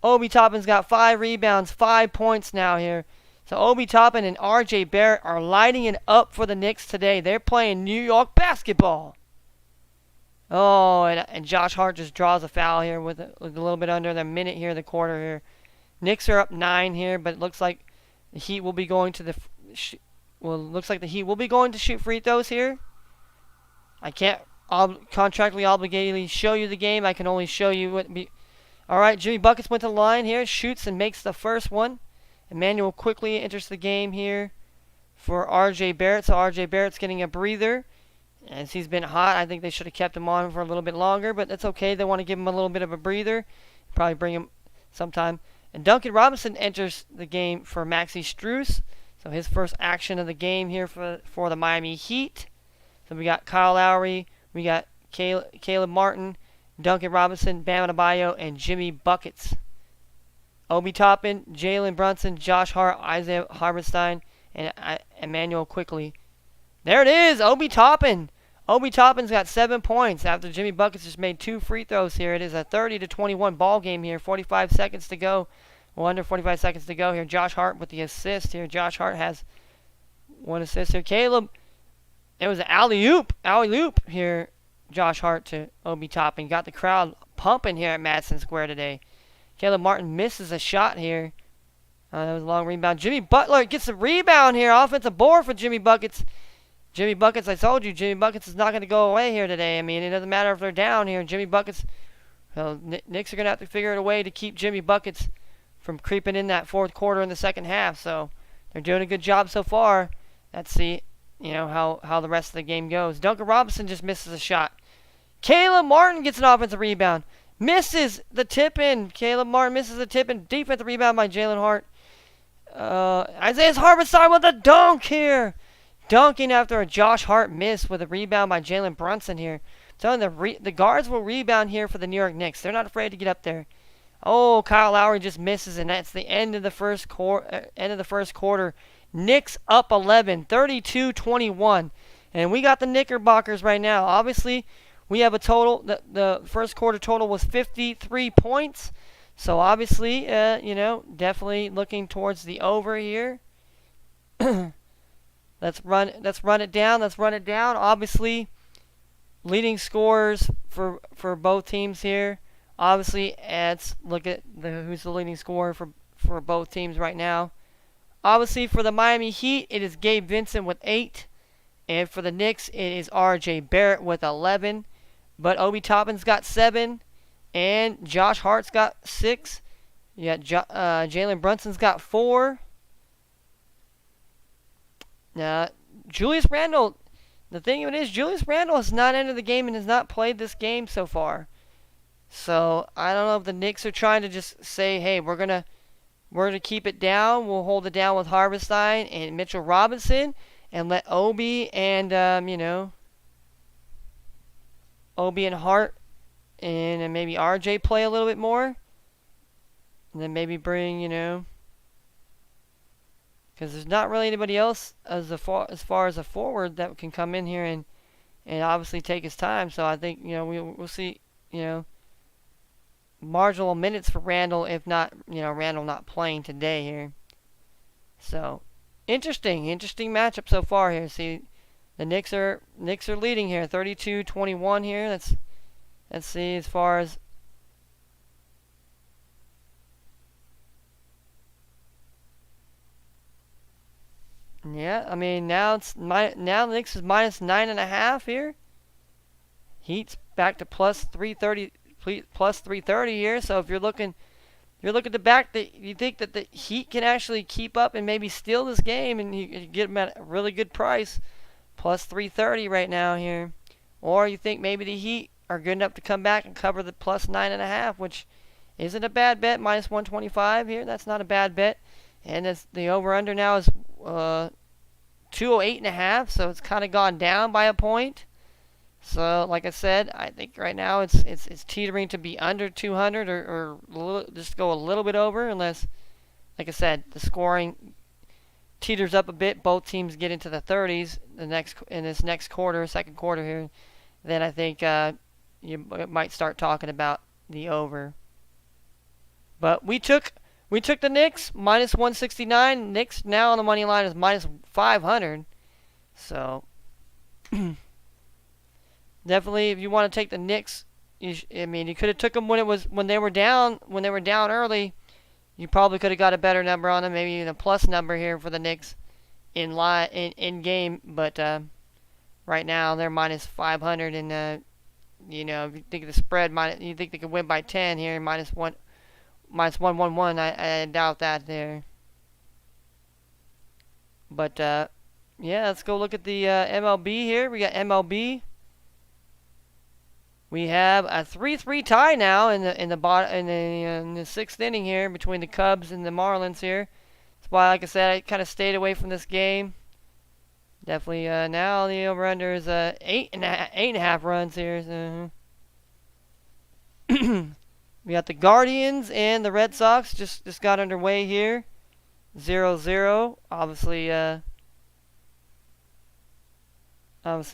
Obi Toppin's got 5 rebounds, 5 points now here. So Obi Toppin and R.J. Barrett are lighting it up for the Knicks today. They're playing New York basketball. Oh, and Josh Hart just draws a foul here with a little bit under the minute here in the quarter here. Knicks are up 9 here, but it looks like the Heat will be going to shoot free throws here. I can't contractually obligatedly show you the game. I can only show you what be. All right, Jimmy Buckets went to the line here, shoots and makes the first one. Emmanuel quickly enters the game here for R.J. Barrett. So R.J. Barrett's getting a breather. As he's been hot, I think they should have kept him on for a little bit longer, but that's okay. They want to give him a little bit of a breather. Probably bring him sometime. And Duncan Robinson enters the game for Maxi Strus. So his first action of the game here for the Miami Heat. So we got Kyle Lowry, we got Caleb Martin, Duncan Robinson, Bam Adebayo, and Jimmy Buckets. Obi Toppin, Jalen Brunson, Josh Hart, Isaiah Harvenstein, and Emmanuel Quickly. There it is, Obi Toppin. Obi Toppin's got 7 points after Jimmy Buckets just made 2 free throws here. It is a 30-21 ball game here. 45 seconds to go. Well, under 45 seconds to go here. Josh Hart with the assist here. Josh Hart has 1 assist here. Caleb, it was an alley-oop here. Josh Hart to Obi Toppin. Got the crowd pumping here at Madison Square today. Caleb Martin misses a shot here. That was a long rebound. Jimmy Butler gets a rebound here. Offensive board for Jimmy Buckets. Jimmy Buckets, I told you, Jimmy Buckets is not going to go away here today. I mean, it doesn't matter if they're down here. Jimmy Buckets, well, Knicks are going to have to figure out a way to keep Jimmy Buckets from creeping in that fourth quarter in the second half. So they're doing a good job so far. Let's see, how the rest of the game goes. Duncan Robinson just misses a shot. Caleb Martin gets an offensive rebound. Misses the tip-in. Caleb Martin misses the tip-in. Defensive rebound by Jalen Hart. Isaiah Harvenstein with a dunk here. Dunking after a Josh Hart miss with a rebound by Jalen Brunson here. I'm telling you, the guards will rebound here for the New York Knicks. They're not afraid to get up there. Oh, Kyle Lowry just misses, and that's the end of the first quarter. Knicks up 11, 32-21. And we got the Knickerbockers right now. Obviously, we have a total. The first quarter total was 53 points. So obviously, definitely looking towards the over here. Let's run it down. Obviously, leading scorers for both teams here. Obviously, let's look at who's the leading scorer for both teams right now. Obviously, for the Miami Heat, it is Gabe Vincent with 8. And for the Knicks, it is R.J. Barrett with 11. But Obi Toppin's got 7. And Josh Hart's got 6. You got Jalen Brunson's got 4. Julius Randle, the thing of it is, Julius Randle has not entered the game and has not played this game so far. So I don't know if the Knicks are trying to just say, hey, we're gonna keep it down. We'll hold it down with Harvestine and Mitchell Robinson, and let Obi and Obi and Hart and maybe RJ play a little bit more, and then maybe bring because there's not really anybody else as far as a forward that can come in here and obviously take his time. So I think we'll see marginal minutes for Randall, if not Randall not playing today here. So interesting matchup so far here. See, the Knicks are leading here, 32-21 here. Let's see as far as yeah. I mean now the Knicks is minus 9.5 here. Heat's back to plus 330 here. So if you're looking to back you think that the Heat can actually keep up and maybe steal this game, and you get them at a really good price, plus 330 right now here. Or you think maybe the Heat are good enough to come back and cover the plus 9.5, which isn't a bad bet. Minus 125 here. That's not a bad bet. And the over/under now is 208.5, so it's kind of gone down by a point. So, like I said, I think right now it's teetering to be under 200 or just go a little bit over, unless, like I said, the scoring teeters up a bit. Both teams get into the 30s in this next quarter, second quarter here. Then I think you might start talking about the over. But we took the Knicks minus 169. Knicks now on the money line is minus 500. So definitely, if you want to take the Knicks, you could have took them when they were down early. You probably could have got a better number on them, maybe even a plus number here for the Knicks in game. But right now they're minus 500, and if you think of the spread, you think they could win by 10 here, minus 111. I doubt that there. But yeah, let's go look at the MLB here. We got MLB. We have a 3-3 tie now in the sixth inning here between the Cubs and the Marlins here. That's why, like I said, I kind of stayed away from this game. Definitely now the over/under is 8.5 runs here. So. We got the Guardians and the Red Sox just got underway here. 0-0. Obviously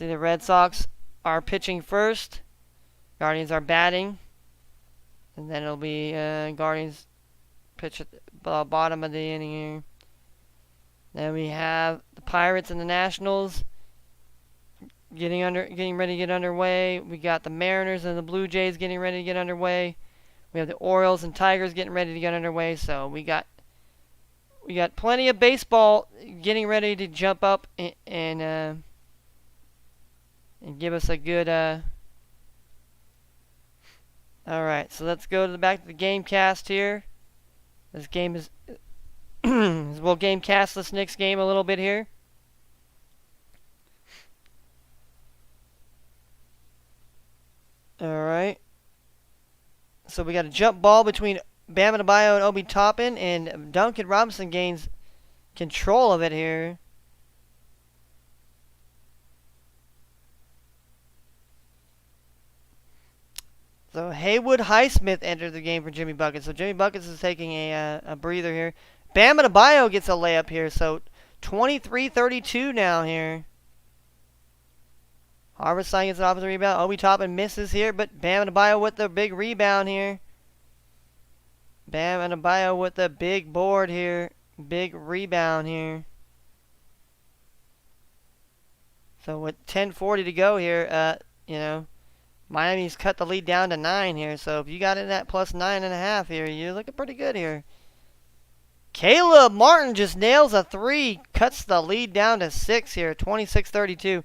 the Red Sox are pitching first. Guardians are batting. And then it'll be Guardians pitch at the bottom of the inning here. Then we have the Pirates and the Nationals getting ready to get underway. We got the Mariners and the Blue Jays getting ready to get underway. We have the Orioles and Tigers getting ready to get underway. So we got plenty of baseball getting ready to jump up and give us a good. All right, so let's go to the back to the game cast here. This game is we'll game cast this next game a little bit here. All right. So we got a jump ball between Bam Adebayo and Obi Toppin, and Duncan Robinson gains control of it here. So Haywood Highsmith entered the game for Jimmy Buckets. So Jimmy Buckets is taking a breather here. Bam Adebayo gets a layup here. So 23-32 now here. Harvestine gets an offensive rebound. Obi Toppin misses here, but Bam Adebayo with the big rebound here. Bam Adebayo with the big board here. Big rebound here. So with 10:40 to go here, Miami's cut the lead down to 9 here. So if you got in that plus 9.5 here, you're looking pretty good here. Caleb Martin just nails a 3. Cuts the lead down to 6 here. 26-32.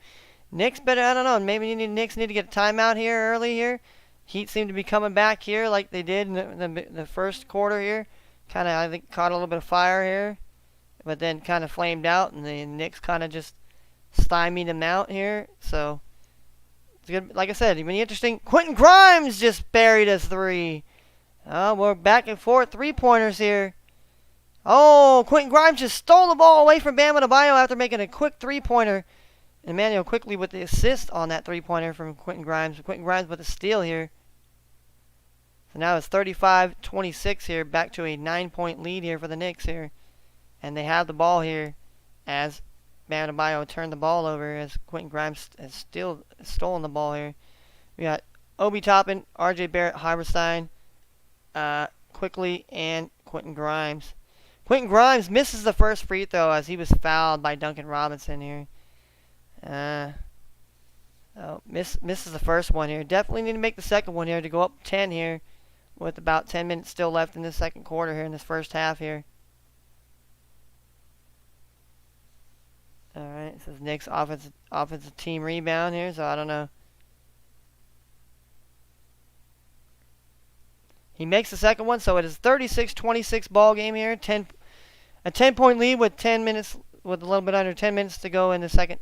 Knicks better, I don't know. Maybe Knicks need to get a timeout here early here. Heat seem to be coming back here like they did in the first quarter here. Kind of, I think, caught a little bit of fire here. But then kind of flamed out. And the Knicks kind of just stymied them out here. So It's gonna, like I said, even interesting. Quentin Grimes just buried a 3. Oh, we're back and forth 3-pointers here. Oh, Quentin Grimes just stole the ball away from Bam Adebayo after making a quick 3-pointer. Emmanuel quickly with the assist on that 3-pointer from Quentin Grimes. Quentin Grimes with a steal here. So now it's 35-26 here, back to a 9-point lead here for the Knicks here. And they have the ball here as Bam Adebayo turned the ball over as Quentin Grimes has still stolen the ball here. We got Obi Toppin, RJ Barrett, Harberstein, quickly, and Quentin Grimes. Quentin Grimes misses the first free throw as he was fouled by Duncan Robinson here. Misses the first one here. Definitely need to make the second one here to go up 10 here with about 10 minutes still left in the second quarter here in this first half here. Alright, it says Knicks offensive team rebound here, so I don't know. He makes the second one, so it is 36-26 ball game here. A 10-point lead with 10 minutes, with a little bit under 10 minutes to go in the second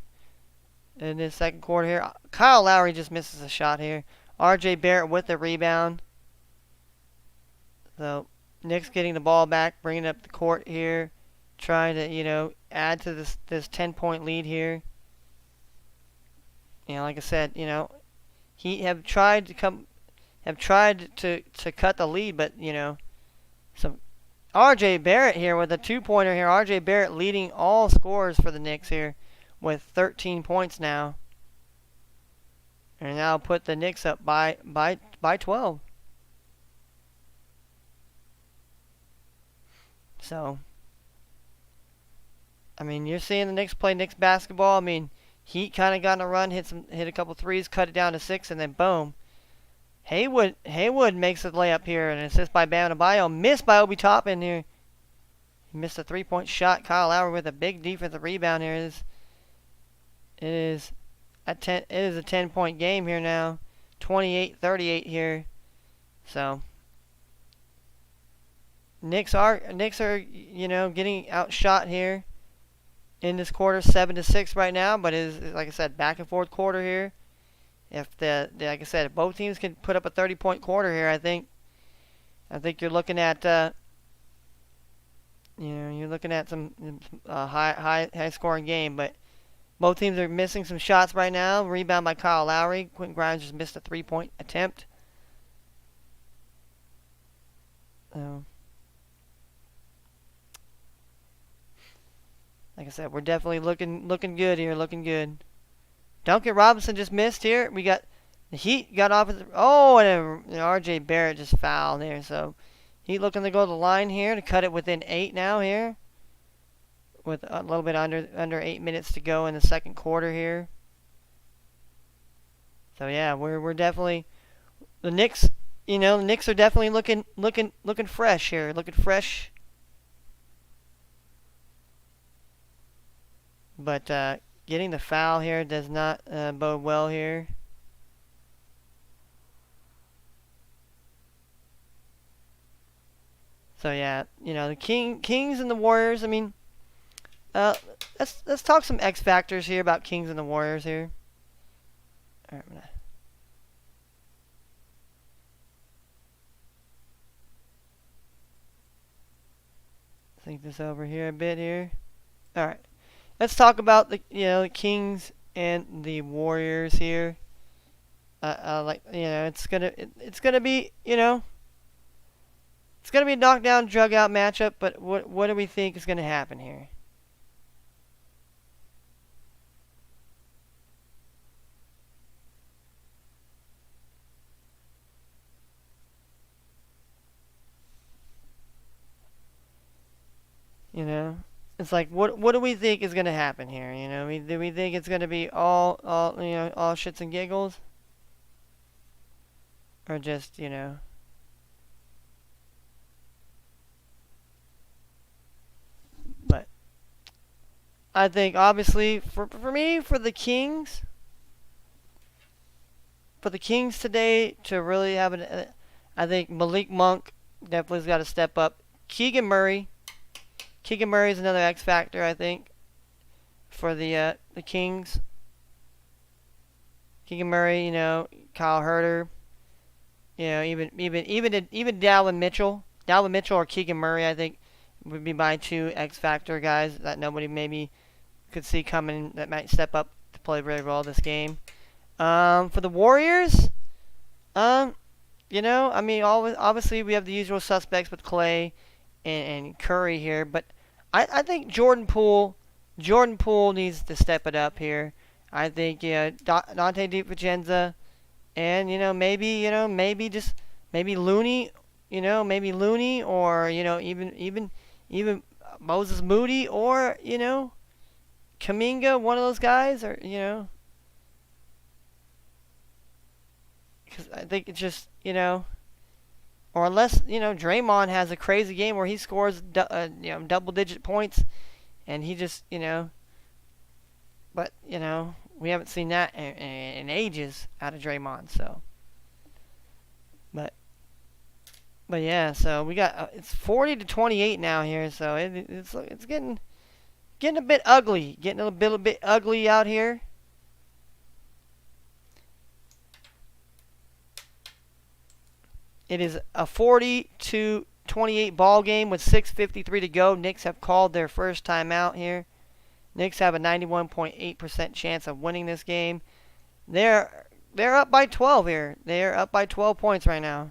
quarter here. Kyle Lowry just misses a shot here. RJ Barrett with the rebound. So Knicks getting the ball back, bringing up the court here, trying to add to this 10-point lead here. Like I said, he have tried to cut the lead, but some RJ Barrett here with a 2-pointer here. RJ Barrett leading all scorers for the Knicks here with 13 points now. And now put the Knicks up by 12. So, I mean, you're seeing the Knicks play Knicks basketball. I mean, Heat kind of got in a run, hit a couple threes, cut it down to 6, and then boom. Haywood makes a layup here, and an assist by Bam Adebayo. Missed by Obi Toppin here. He missed a 3-point shot. Kyle Lowry with a big defensive rebound here. It is a 10-point game here now. 28-38 here. So Knicks are getting outshot here in this quarter, 7-6 right now. But it is, like I said, back and forth quarter here. If like I said, if both teams can put up a 30-point quarter here, I think you're looking at some high scoring game. But both teams are missing some shots right now. Rebound by Kyle Lowry. Quentin Grimes just missed a 3-point attempt. Like I said, we're definitely looking good here. Looking good. Duncan Robinson just missed here. We got the Heat got off. Oh, and RJ Barrett just fouled there. So Heat looking to go to the line here to cut it within 8 now here, with a little bit under 8 minutes to go in the second quarter here. So yeah, we're definitely the Knicks. The Knicks are definitely looking fresh here. Looking fresh. But getting the foul here does not bode well here. So yeah, the Kings and the Warriors. I mean, let's talk some X factors here about Kings and the Warriors here. All right, I'm gonna think this over here a bit here. All right. Let's talk about the Kings and the Warriors here. It's gonna be it's gonna be a knockdown, drug out matchup. But what do we think is gonna happen here? It's like, what do we think is going to happen here? Do we think it's going to be all shits and giggles? Or just, But I think, obviously, for me, for the Kings today to really have I think Malik Monk definitely has got to step up. Keegan Murray is another X factor, I think, for the Kings. Keegan Murray, you know, Kyle Herter, you know, even Dalvin Mitchell. Dalvin Mitchell or Keegan Murray, I think, would be my two X Factor guys that nobody maybe could see coming that might step up to play very well this game. For the Warriors, you know, I mean, obviously we have the usual suspects with Clay and Curry here, but I think Jordan Poole needs to step it up here. I think Dante DiVincenzo and maybe Looney, maybe Looney or even Moses Moody or Kuminga, one of those guys, or because I think it's just or unless Draymond has a crazy game where he scores double-digit points, and he just but we haven't seen that in ages out of Draymond. So, but yeah, so we got it's 40-28 now here, so it's getting a bit ugly, getting a bit ugly out here. It is a 40-28 ball game with 6:53 to go. Knicks have called their first timeout here. Knicks have a 91.8% chance of winning this game. They're up by 12 here. They're up by 12 points right now.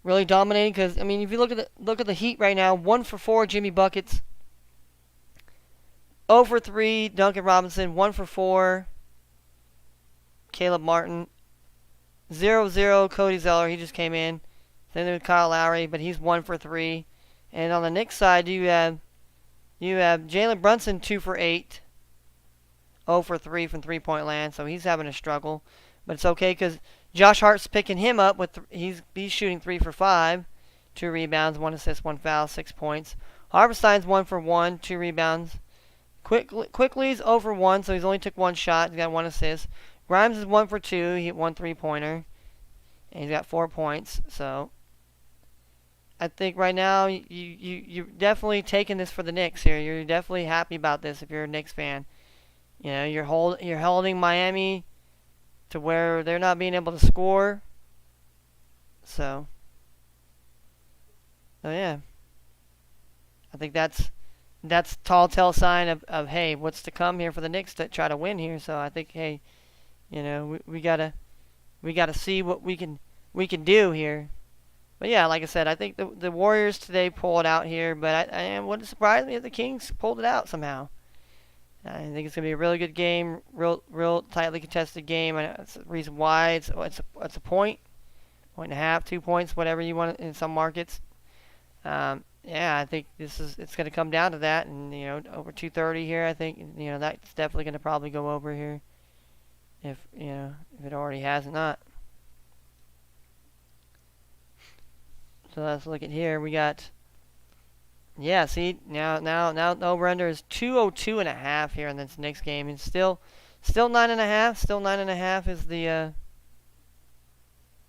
Really dominating because I mean, if you look at the Heat right now, 1 for 4 Jimmy buckets, 0 for 3 Duncan Robinson, 1 for 4 Caleb Martin, 0-0 Cody Zeller. He just came in. Then there's Kyle Lowry, but he's 1 for 3. And on the Knicks side, you have Jalen Brunson 2 for 8, 0 for 3 from 3-point land. So he's having a struggle, but it's okay because Josh Hart's picking him up with he's shooting 3 for 5, 2 rebounds, 1 assist, 1 foul, 6 points. Hartenstein's 1 for 1, 2 rebounds. Quickly's 0 for 1, so he's only took 1 shot. He's got 1 assist. Grimes is 1 for 2. He hit 1 3-pointer, and he's got 4 points. So I think right now you're definitely taking this for the Knicks here. You're definitely happy about this if you're a Knicks fan. You're holding Miami to where they're not being able to score. So yeah, I think that's telltale sign of hey, what's to come here for the Knicks to try to win here. So I think hey, we gotta see what we can do here. But yeah, like I said, I think the Warriors today pull it out here, but I wouldn't surprise me if the Kings pulled it out somehow. I think it's gonna be a really good game, real tightly contested game. That's the reason why it's a point and a half, 2 points, whatever you want in some markets. Yeah, I think it's gonna come down to that, and over 230 here. I think that's definitely gonna probably go over here, if it already hasn't not. So let's look at here. We got, yeah, see, now the over-under is 202.5 here in this next game. And still 9.5. Still 9.5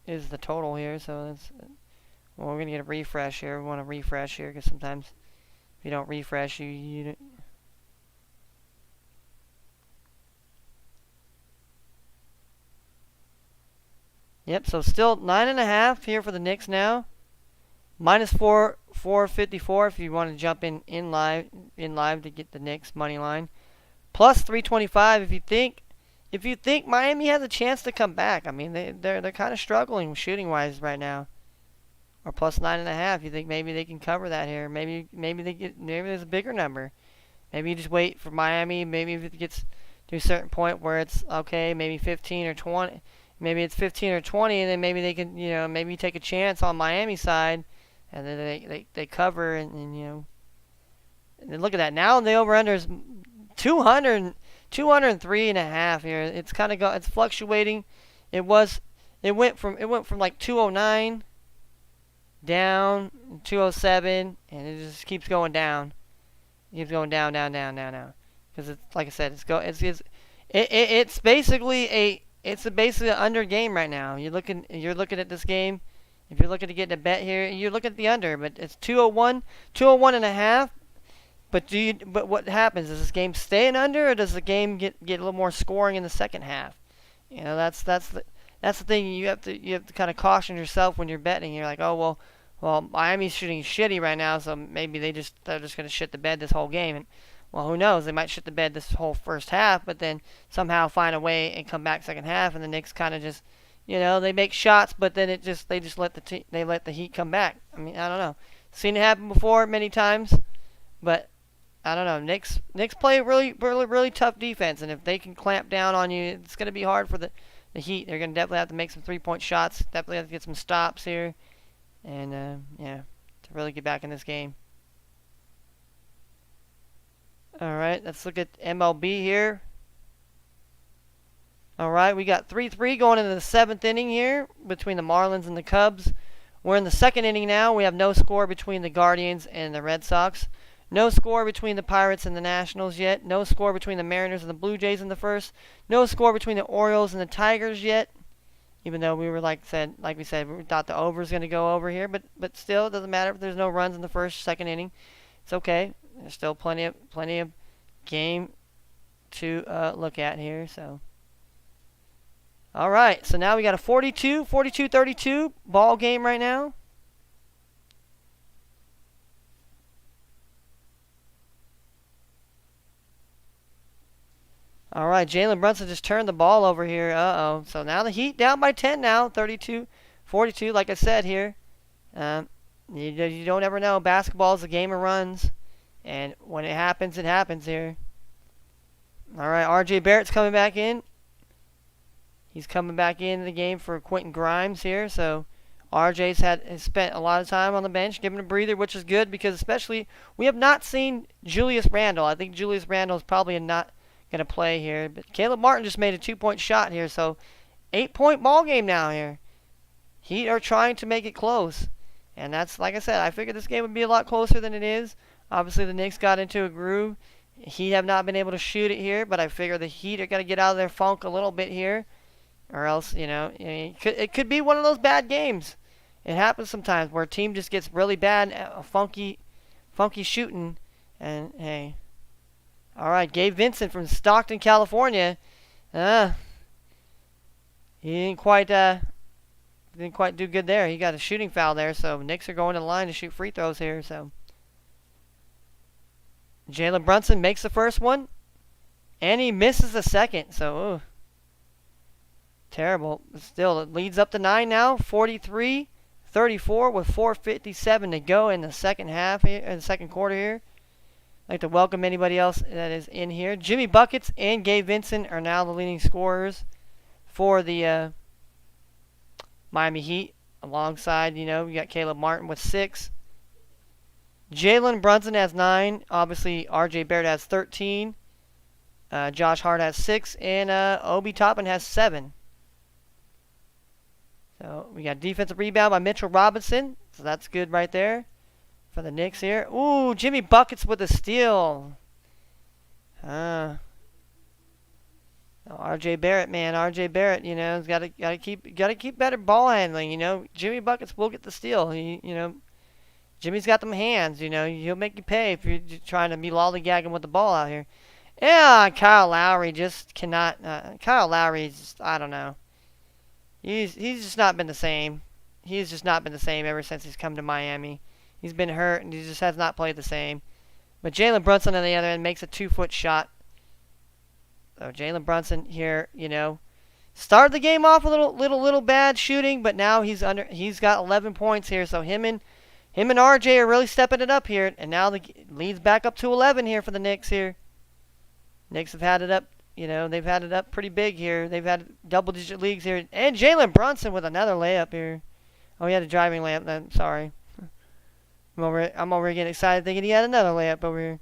is the total here. So that's, well, we're going to get a refresh here. We want to refresh here because sometimes if you don't refresh, you Yep, so still 9.5 here for the Knicks now. Minus 454 if you want to jump in live to get the Knicks money line. Plus 325 if you think Miami has a chance to come back. I mean they're kind of struggling shooting wise right now. Or plus 9.5. You think maybe they can cover that here? Maybe there's a bigger number. Maybe you just wait for Miami. Maybe if it gets to a certain point where it's okay, maybe 15 or 20. Maybe it's 15 or 20, and then maybe they can maybe take a chance on Miami's side. And then they cover and and then look at that. Now the over-under is 203.5 here. It's kind of it's fluctuating. It went from like 209 down 207, and it just keeps going down. It keeps going down. Because it's like I said, it's basically an under game right now. You're looking at this game. If you're looking to get a bet here, you're looking at the under, but it's 201 and a half. But what happens? Does this game stay in under, or does the game get a little more scoring in the second half? You know, that's the thing you have to kind of caution yourself when you're betting. You're like, oh well, Miami's shooting shitty right now, so maybe they're just gonna shit the bed this whole game. And well, who knows? They might shit the bed this whole first half, but then somehow find a way and come back second half, and the Knicks kind of just, they make shots, but then they just let the Heat come back. I mean, I don't know. Seen it happen before many times, but I don't know. Knicks play really tough defense, and if they can clamp down on you, it's gonna be hard for the Heat. They're gonna definitely have to make some 3-point shots. Definitely have to get some stops here, and to really get back in this game. All right, let's look at MLB here. All right, we got 3-3 going into the 7th inning here between the Marlins and the Cubs. We're in the 2nd inning now. We have no score between the Guardians and the Red Sox. No score between the Pirates and the Nationals yet. No score between the Mariners and the Blue Jays in the first. No score between the Orioles and the Tigers yet. Even though we were like we said, we thought the over is going to go over here, but still, it doesn't matter if there's no runs in the first, 2nd inning. It's okay. There's still plenty of game to look at here. So, all right. So now we got a 42-32 ball game right now. All right, Jalen Brunson just turned the ball over here. Uh-oh. So now the Heat down by 10 now, 32-42, like I said here. You don't ever know. Basketball is a game of runs, and when it happens here. All right, R.J. Barrett's coming back in. He's coming back into the game for Quentin Grimes here, so RJ's has spent a lot of time on the bench, giving a breather, which is good because especially we have not seen Julius Randle. I think Julius Randle is probably not going to play here. But Caleb Martin just made a 2-point shot here, so 8-point ball game now here. Heat are trying to make it close. And that's, like I said, I figured this game would be a lot closer than it is. Obviously, the Knicks got into a groove. Heat have not been able to shoot it here, but I figure the Heat are going to get out of their funk a little bit here. Or else, it could be one of those bad games. It happens sometimes where a team just gets really bad, funky shooting. And, hey. All right, Gabe Vincent from Stockton, California. He didn't quite do good there. He got a shooting foul there, so Knicks are going to the line to shoot free throws here. So Jalen Brunson makes the first one, and he misses the second. So terrible. Still, it leads up to 9 now, 43-34 with 4:57 to go in the second half here, in the second quarter here. I'd like to welcome anybody else that is in here. Jimmy Buckets and Gabe Vincent are now the leading scorers for the Miami Heat. Alongside, we got Caleb Martin with 6. Jalen Brunson has 9. Obviously, R.J. Barrett has 13. Josh Hart has 6. And Obi Toppin has 7. So we got defensive rebound by Mitchell Robinson. So that's good right there for the Knicks here. Ooh, Jimmy Buckets with a steal. R.J. Barrett, man, R.J. Barrett, has gotta keep better ball handling. Jimmy Buckets will get the steal. Jimmy's got them hands. He'll make you pay if you're trying to be lollygagging with the ball out here. Yeah, Kyle Lowry just cannot. Kyle Lowry, I don't know. He's just not been the same. He's just not been the same ever since he's come to Miami. He's been hurt, and he just has not played the same. But Jalen Brunson, on the other end, makes a 2-foot shot. So Jalen Brunson here, started the game off a little bad shooting, but now he's got 11 points here. So him and RJ are really stepping it up here, and now the lead's back up to 11 here for the Knicks here. Knicks have had it up. They've had it up pretty big here. They've had double-digit leagues here. And Jalen Brunson with another layup here. Oh, he had a driving layup then. Sorry. I'm over getting excited thinking he had another layup over here.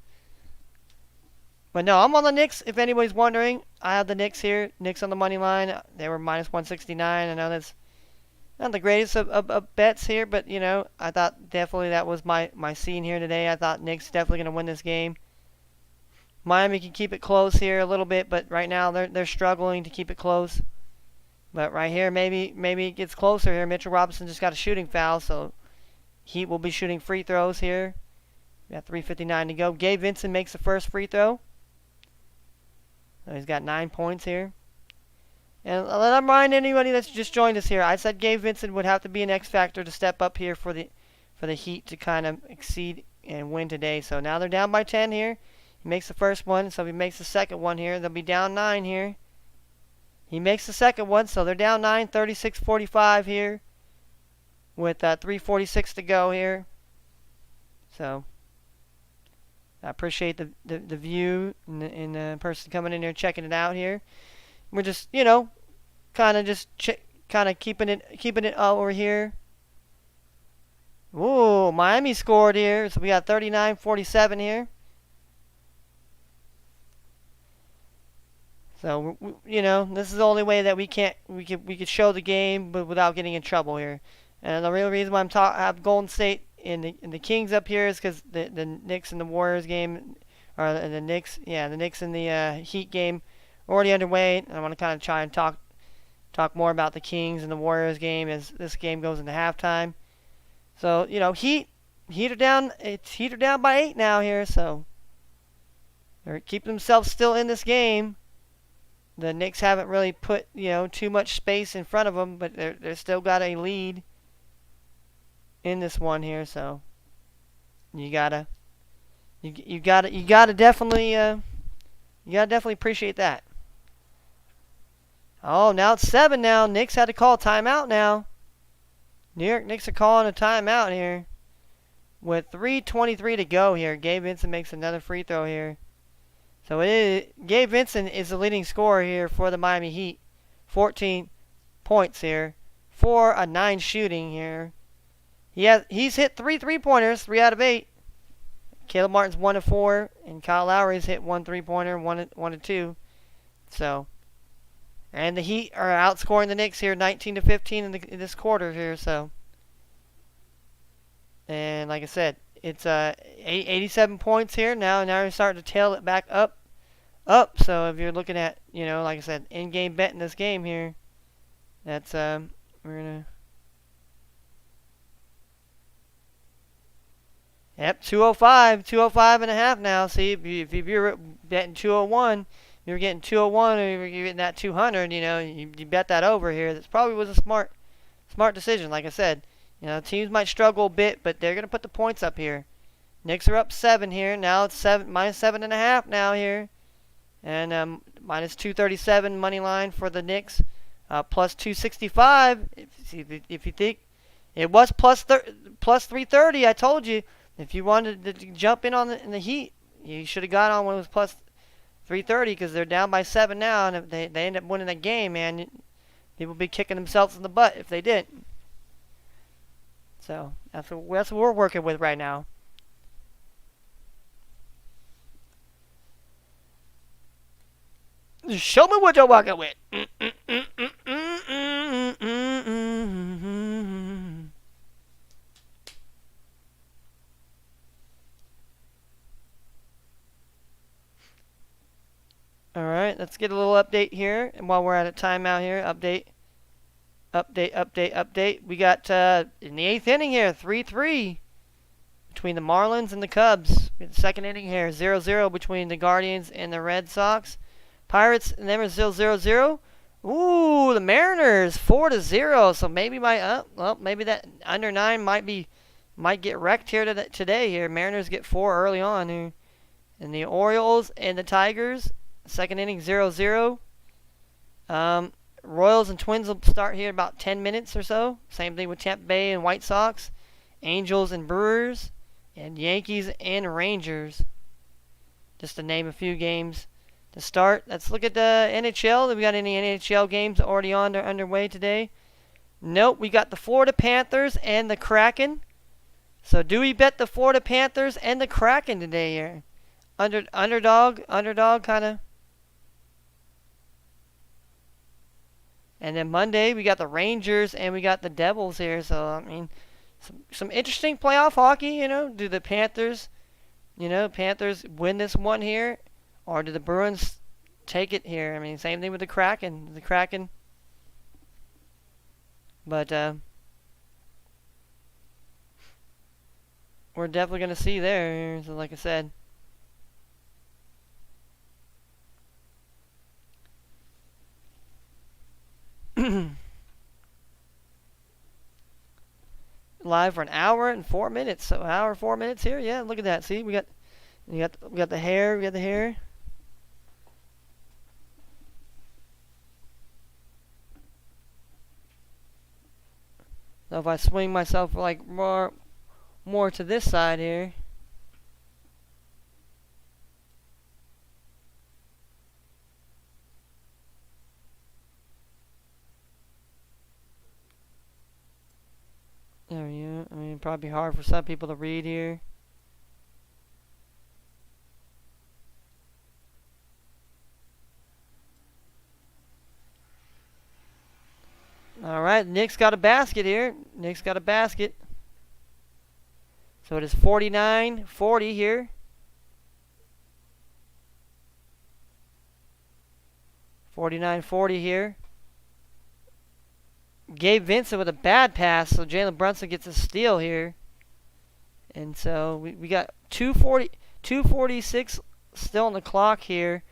But no, I'm on the Knicks, if anybody's wondering. I have the Knicks here. Knicks on the money line. They were minus 169. I know that's not the greatest of bets here, but, I thought definitely that was my scene here today. I thought Knicks definitely going to win this game. Miami can keep it close here a little bit, but right now they're struggling to keep it close. But right here, maybe it gets closer here. Mitchell Robinson just got a shooting foul, so Heat will be shooting free throws here. We got 3:59 to go. Gabe Vincent makes the first free throw. So he's got 9 points here. And let me remind anybody that's just joined us here. I said Gabe Vincent would have to be an X factor to step up here for the Heat to kind of exceed and win today. So now they're down by 10 here. He makes the first one, so if he makes the second one here, they'll be down 9 here. He makes the second one, so they're down 9, 36-45 here with 3:46 to go here. So I appreciate the view and the person coming in here checking it out here. We're just, you know, kind of keeping it over here. Ooh, Miami scored here, so we got 39-47 here. So you know, this is the only way that we could show the game, but without getting in trouble here. And the real reason why I have Golden State and the Kings up here is because the Knicks and the Warriors game, or the Knicks and the Heat game already underway. And I want to kind of try and talk more about the Kings and the Warriors game as this game goes into halftime. So you know, Heat are down. Heat are down by 8 now here, so they're keeping themselves still in this game. The Knicks haven't really put, you know, too much space in front of them, but they're still got a lead in this one here. So you gotta definitely appreciate that. Oh, now it's 7 now. Knicks had to call a timeout now. New York Knicks are calling a timeout here with 3:23 to go here. Gabe Vincent makes another free throw here. So Gabe Vincent is the leading scorer here for the Miami Heat. 14 points here. 4 of 9 shooting here. He's hit 3 3-pointers, 3 out of 8. Caleb Martin's 1 of 4, and Kyle Lowry's hit 1 3-pointer, 1 of 2. So, and the Heat are outscoring the Knicks here 19-15 in this quarter here. So, and like I said, it's 87 points here now. Now you're starting to tail it back up. So if you're looking at, you know, like I said, in-game bet in this game here, that's we're gonna. Yep, 205 and a half now. See, if you're betting 201, you're getting 201, or you're getting that 200. You know, you bet that over here. That probably was a smart decision. Like I said. You know, teams might struggle a bit, but they're going to put the points up here. Knicks are up 7 here. Now it's minus 7.5 now here. And minus 237 money line for the Knicks. Plus 265. If you think it was plus 330, I told you. If you wanted to jump in in the Heat, you should have got on when it was plus 330 because they're down by 7 now. And if they end up winning that game, man, people would be kicking themselves in the butt if they didn't. So that's what we're working with right now. Show me what you're working with. All right, let's get a little update here. And while we're at a timeout here, update. We got in the 8th inning here, 3-3 between the Marlins and the Cubs. The second inning here, 0-0 between the Guardians and the Red Sox. Pirates, and them are still 0-0. Ooh, the Mariners 4-0. So maybe maybe that under 9 might get wrecked here today. Here, Mariners get 4 early on here, and the Orioles and the Tigers. Second inning 0-0. Royals and Twins will start here in about 10 minutes or so. Same thing with Tampa Bay and White Sox. Angels and Brewers. And Yankees and Rangers. Just to name a few games to start. Let's look at the NHL. Have we got any NHL games already underway today? Nope. We got the Florida Panthers and the Kraken. So do we bet the Florida Panthers and the Kraken today here? Underdog kind of. And then Monday, we got the Rangers and we got the Devils here. So, I mean, some interesting playoff hockey, you know. Do the Panthers win this one here? Or do the Bruins take it here? I mean, same thing with the Kraken. But, we're definitely going to see there. So like I said. Live for an hour and 4 minutes. So an hour and 4 minutes here. Yeah, look at that. See, we got the hair. We got the hair. So if I swing myself like more to this side here. There we go. I mean, probably hard for some people to read here. All right, Nick's got a basket here. Nick's got a basket. So it is 49-40 here. 49-40 here. Gabe Vincent with a bad pass, so Jalen Brunson gets a steal here. And so we got 2:46 still on the clock here.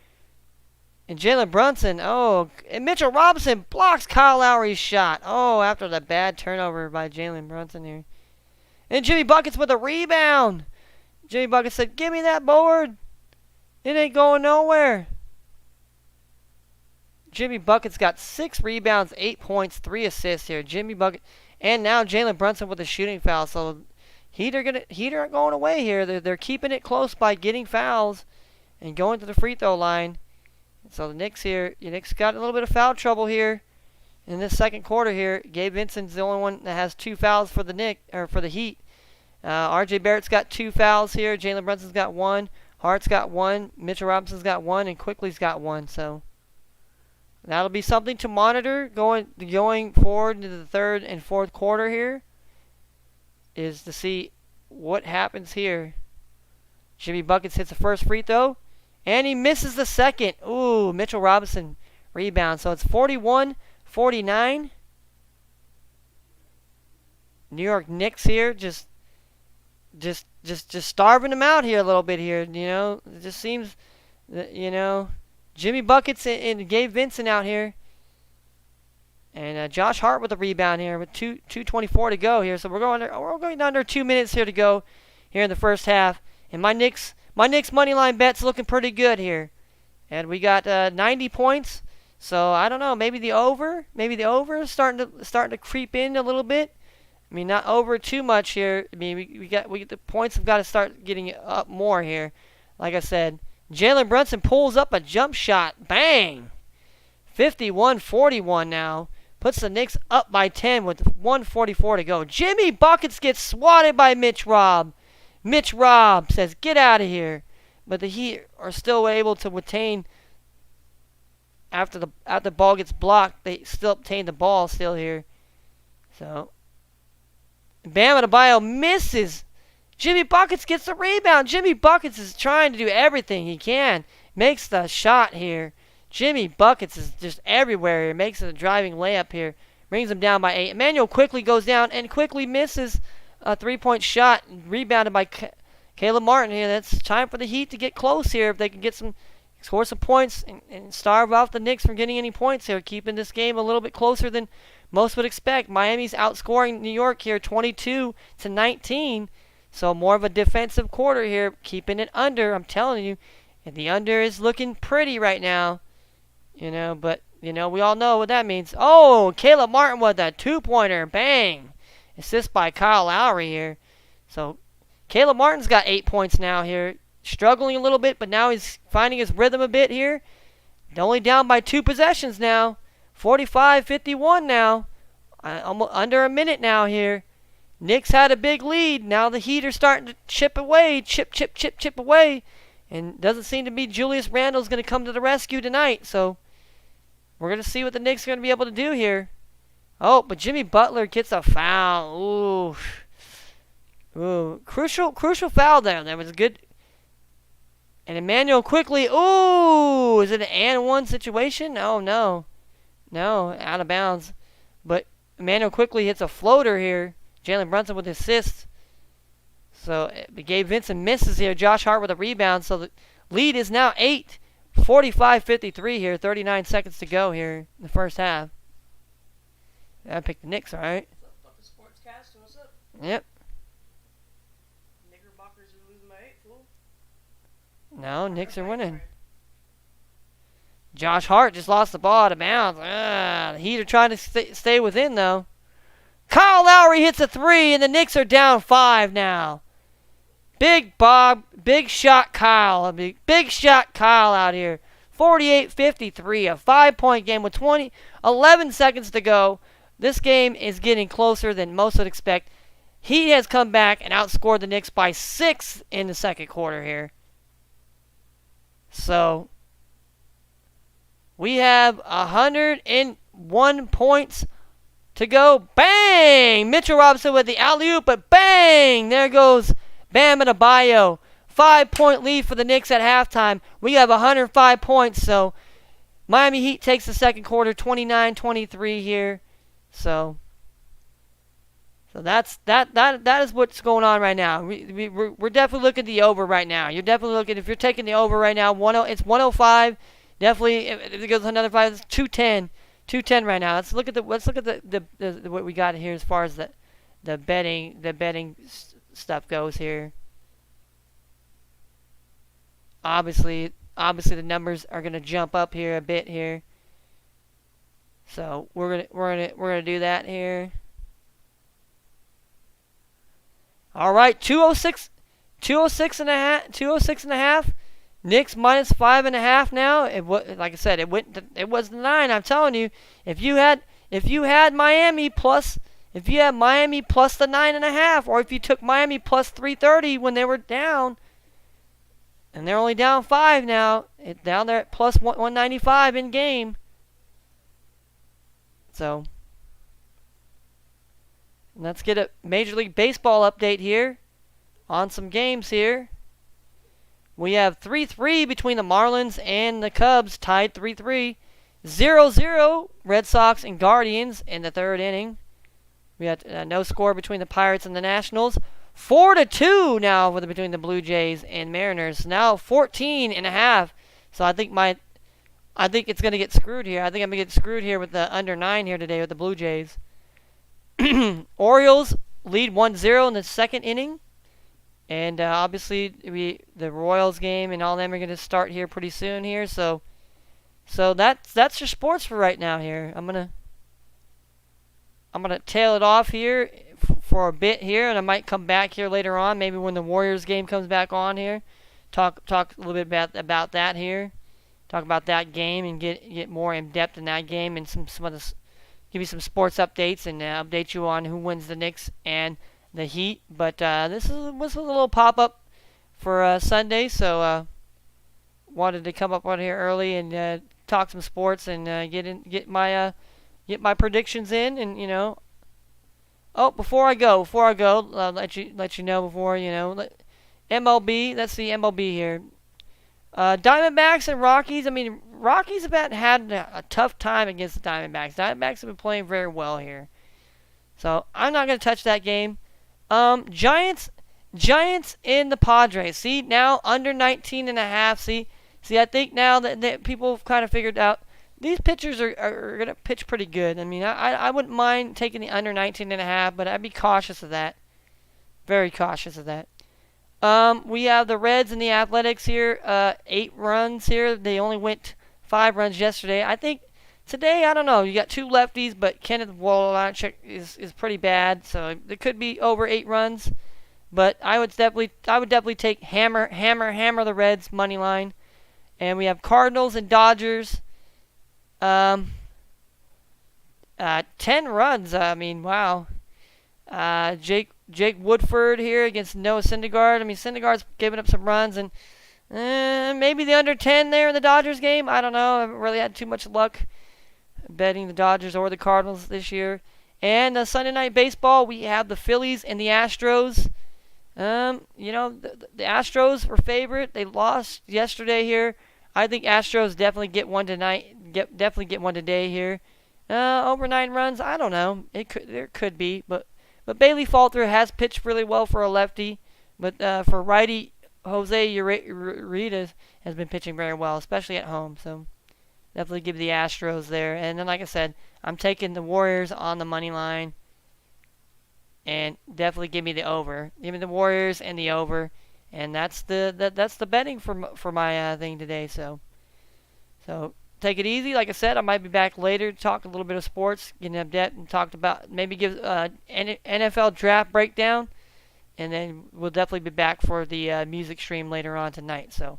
And Jalen Brunson, and Mitchell Robinson blocks Kyle Lowry's shot. Oh, after the bad turnover by Jalen Brunson here. And Jimmy Buckets with a rebound. Jimmy Buckets said, "Give me that board. It ain't going nowhere." Jimmy Buckets got 6 rebounds, 8 points, 3 assists here. Jimmy Bucket, and now Jalen Brunson with a shooting foul. So Heat are going away here. They're keeping it close by getting fouls and going to the free throw line. So the Knicks got a little bit of foul trouble here in this second quarter here. Gabe Vincent's the only one that has 2 fouls for the Heat. R.J. Barrett's got 2 fouls here. Jalen Brunson's got 1. Hart's got 1. Mitchell Robinson's got 1, and Quickly's got 1. So that'll be something to monitor going forward into the third and fourth quarter here, is to see what happens here. Jimmy Buckets hits the first free throw, and he misses the second. Ooh, Mitchell Robinson rebounds. So it's 41-49. New York Knicks here just starving them out here a little bit here. It just seems that, Jimmy Buckets and Gabe Vincent out here. And Josh Hart with a rebound here with 2:24 to go here. So we're going under 2 minutes here to go here in the first half. And my Knicks money line bet's looking pretty good here. And we got 90 points. So I don't know, maybe the over is starting to creep in a little bit. I mean, not over too much here. I mean, the points have got to start getting up more here. Like I said, Jalen Brunson pulls up a jump shot. Bang! 51-41 now. Puts the Knicks up by 10 with 1:44 to go. Jimmy Buckets gets swatted by Mitch Robb. Mitch Robb says, "Get out of here." But the Heat are still able to retain after the ball gets blocked. They still obtain the ball still here. So Bam Adebayo misses. Jimmy Buckets gets the rebound. Jimmy Buckets is trying to do everything he can. Makes the shot here. Jimmy Buckets is just everywhere here. Makes a driving layup here. Brings him down by 8. Emmanuel quickly goes down and quickly misses a 3-point shot. Rebounded by Caleb Martin here. That's time for the Heat to get close here. If they can score some points and starve off the Knicks from getting any points here. Keeping this game a little bit closer than most would expect. Miami's outscoring New York here 22-19. So more of a defensive quarter here. Keeping it under, I'm telling you. And the under is looking pretty right now. But we all know what that means. Oh, Caleb Martin with a 2-pointer. Bang. Assist by Kyle Lowry here. So Caleb Martin's got 8 points now here. Struggling a little bit, but now he's finding his rhythm a bit here. Only down by 2 possessions now. 45-51 now. Under a minute now here. Knicks had a big lead. Now the Heat are starting to chip away. Chip away. And doesn't seem to be Julius Randle's going to come to the rescue tonight. So we're going to see what the Knicks are going to be able to do here. Oh, but Jimmy Butler gets a foul. Ooh. Crucial foul there. That was good. And Emmanuel quickly. Ooh. Is it an and one situation? Oh, no. No, out of bounds. But Emmanuel quickly hits a floater here. Jalen Brunson with assists. So Gabe Vincent misses here. Josh Hart with a rebound. So the lead is now 8. 45-53 here. 39 seconds to go here in the first half. I picked the Knicks, all right? What's up? Yep. Knickerbockers are losing by 8, fool. No, Knicks are winning. Josh Hart just lost the ball out of bounds. The Heat are trying to stay within, though. Kyle Lowry hits a 3, and the Knicks are down 5 now. Big Bob, big shot Kyle. Big shot Kyle out here. 48-53, a 5-point game with 11 seconds to go. This game is getting closer than most would expect. He has come back and outscored the Knicks by 6 in the second quarter here. So, we have 101 points to go. Bang! Mitchell Robinson with the alley-oop, but bang! There goes Bam Adebayo. 5-point lead for the Knicks at halftime. We have 105 points, so Miami Heat takes the second quarter 29-23 here. So that is what's going on right now. We're definitely looking at the over right now. You're definitely looking, if you're taking the over right now, it's 105. Definitely, if it goes another 5, it's 210. 210 right now. Let's look at the what we got here as far as the betting stuff goes here. Obviously the numbers are gonna jump up here a bit here. So we're gonna do that here. All right, 206 and a half. Knicks minus 5.5 now. Like I said, it was 9. I'm telling you, if you had Miami plus the 9.5, or if you took Miami plus 330 when they were down, and they're only down 5 now, it's down there at plus 195 in game. So let's get a Major League Baseball update here on some games here. We have 3-3 between the Marlins and the Cubs, tied 3-3. 0-0 Red Sox and Guardians in the third inning. We had no score between the Pirates and the Nationals. 4-2 now between the Blue Jays and Mariners. Now 14.5. So I think it's going to get screwed here. I think I'm going to get screwed here with the under 9 here today with the Blue Jays. Orioles lead 1-0 in the second inning. And obviously the Royals game and all them are going to start here pretty soon here. So that's your sports for right now here. I'm gonna tail it off here for a bit here, and I might come back here later on, maybe when the Warriors game comes back on here. Talk a little bit about that here. Talk about that game and get more in depth in that game, and some of the, give you some sports updates and update you on who wins the Knicks and the Heat. But this was a little pop-up for Sunday, so wanted to come up on here early and talk some sports and get my predictions in, and you know. Oh, before I go, let you know before you know. MLB, let's see MLB here. Diamondbacks and Rockies. I mean, Rockies have had a tough time against the Diamondbacks. Diamondbacks have been playing very well here, so I'm not going to touch that game. Giants in the Padres. See, now under 19.5. See, I think now that people have kind of figured out these pitchers are going to pitch pretty good. I mean, I wouldn't mind taking the under 19.5, but I'd be cautious of that. Very cautious of that. We have the Reds and the Athletics here. 8 runs here. They only went 5 runs yesterday. I think today, I don't know. You got 2 lefties, but Kenneth Woloschuk is pretty bad, so it could be over 8 runs. But I would definitely take hammer the Reds money line. And we have Cardinals and Dodgers. 10 runs. I mean, wow. Jake Woodford here against Noah Syndergaard. I mean, Syndergaard's giving up some runs, and maybe the under 10 there in the Dodgers game. I don't know. I haven't really had too much luck betting the Dodgers or the Cardinals this year. And Sunday Night Baseball, we have the Phillies and the Astros. You know, the Astros were favorite. They lost yesterday here. I think Astros definitely get one tonight. Definitely get one today here. Over 9 runs, I don't know. There could be, but Bailey Falter has pitched really well for a lefty. But for righty, Jose Urias has been pitching very well, especially at home. So definitely give the Astros there. And then, like I said, I'm taking the Warriors on the money line. And definitely give me the over. Give me the Warriors and the over. And that's the betting for my thing today. So take it easy. Like I said, I might be back later to talk a little bit of sports, get in depth, and talk about maybe give NFL draft breakdown, and then we'll definitely be back for the music stream later on tonight. So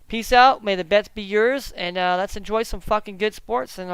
peace out. May the bets be yours, and let's enjoy some fucking good sports. And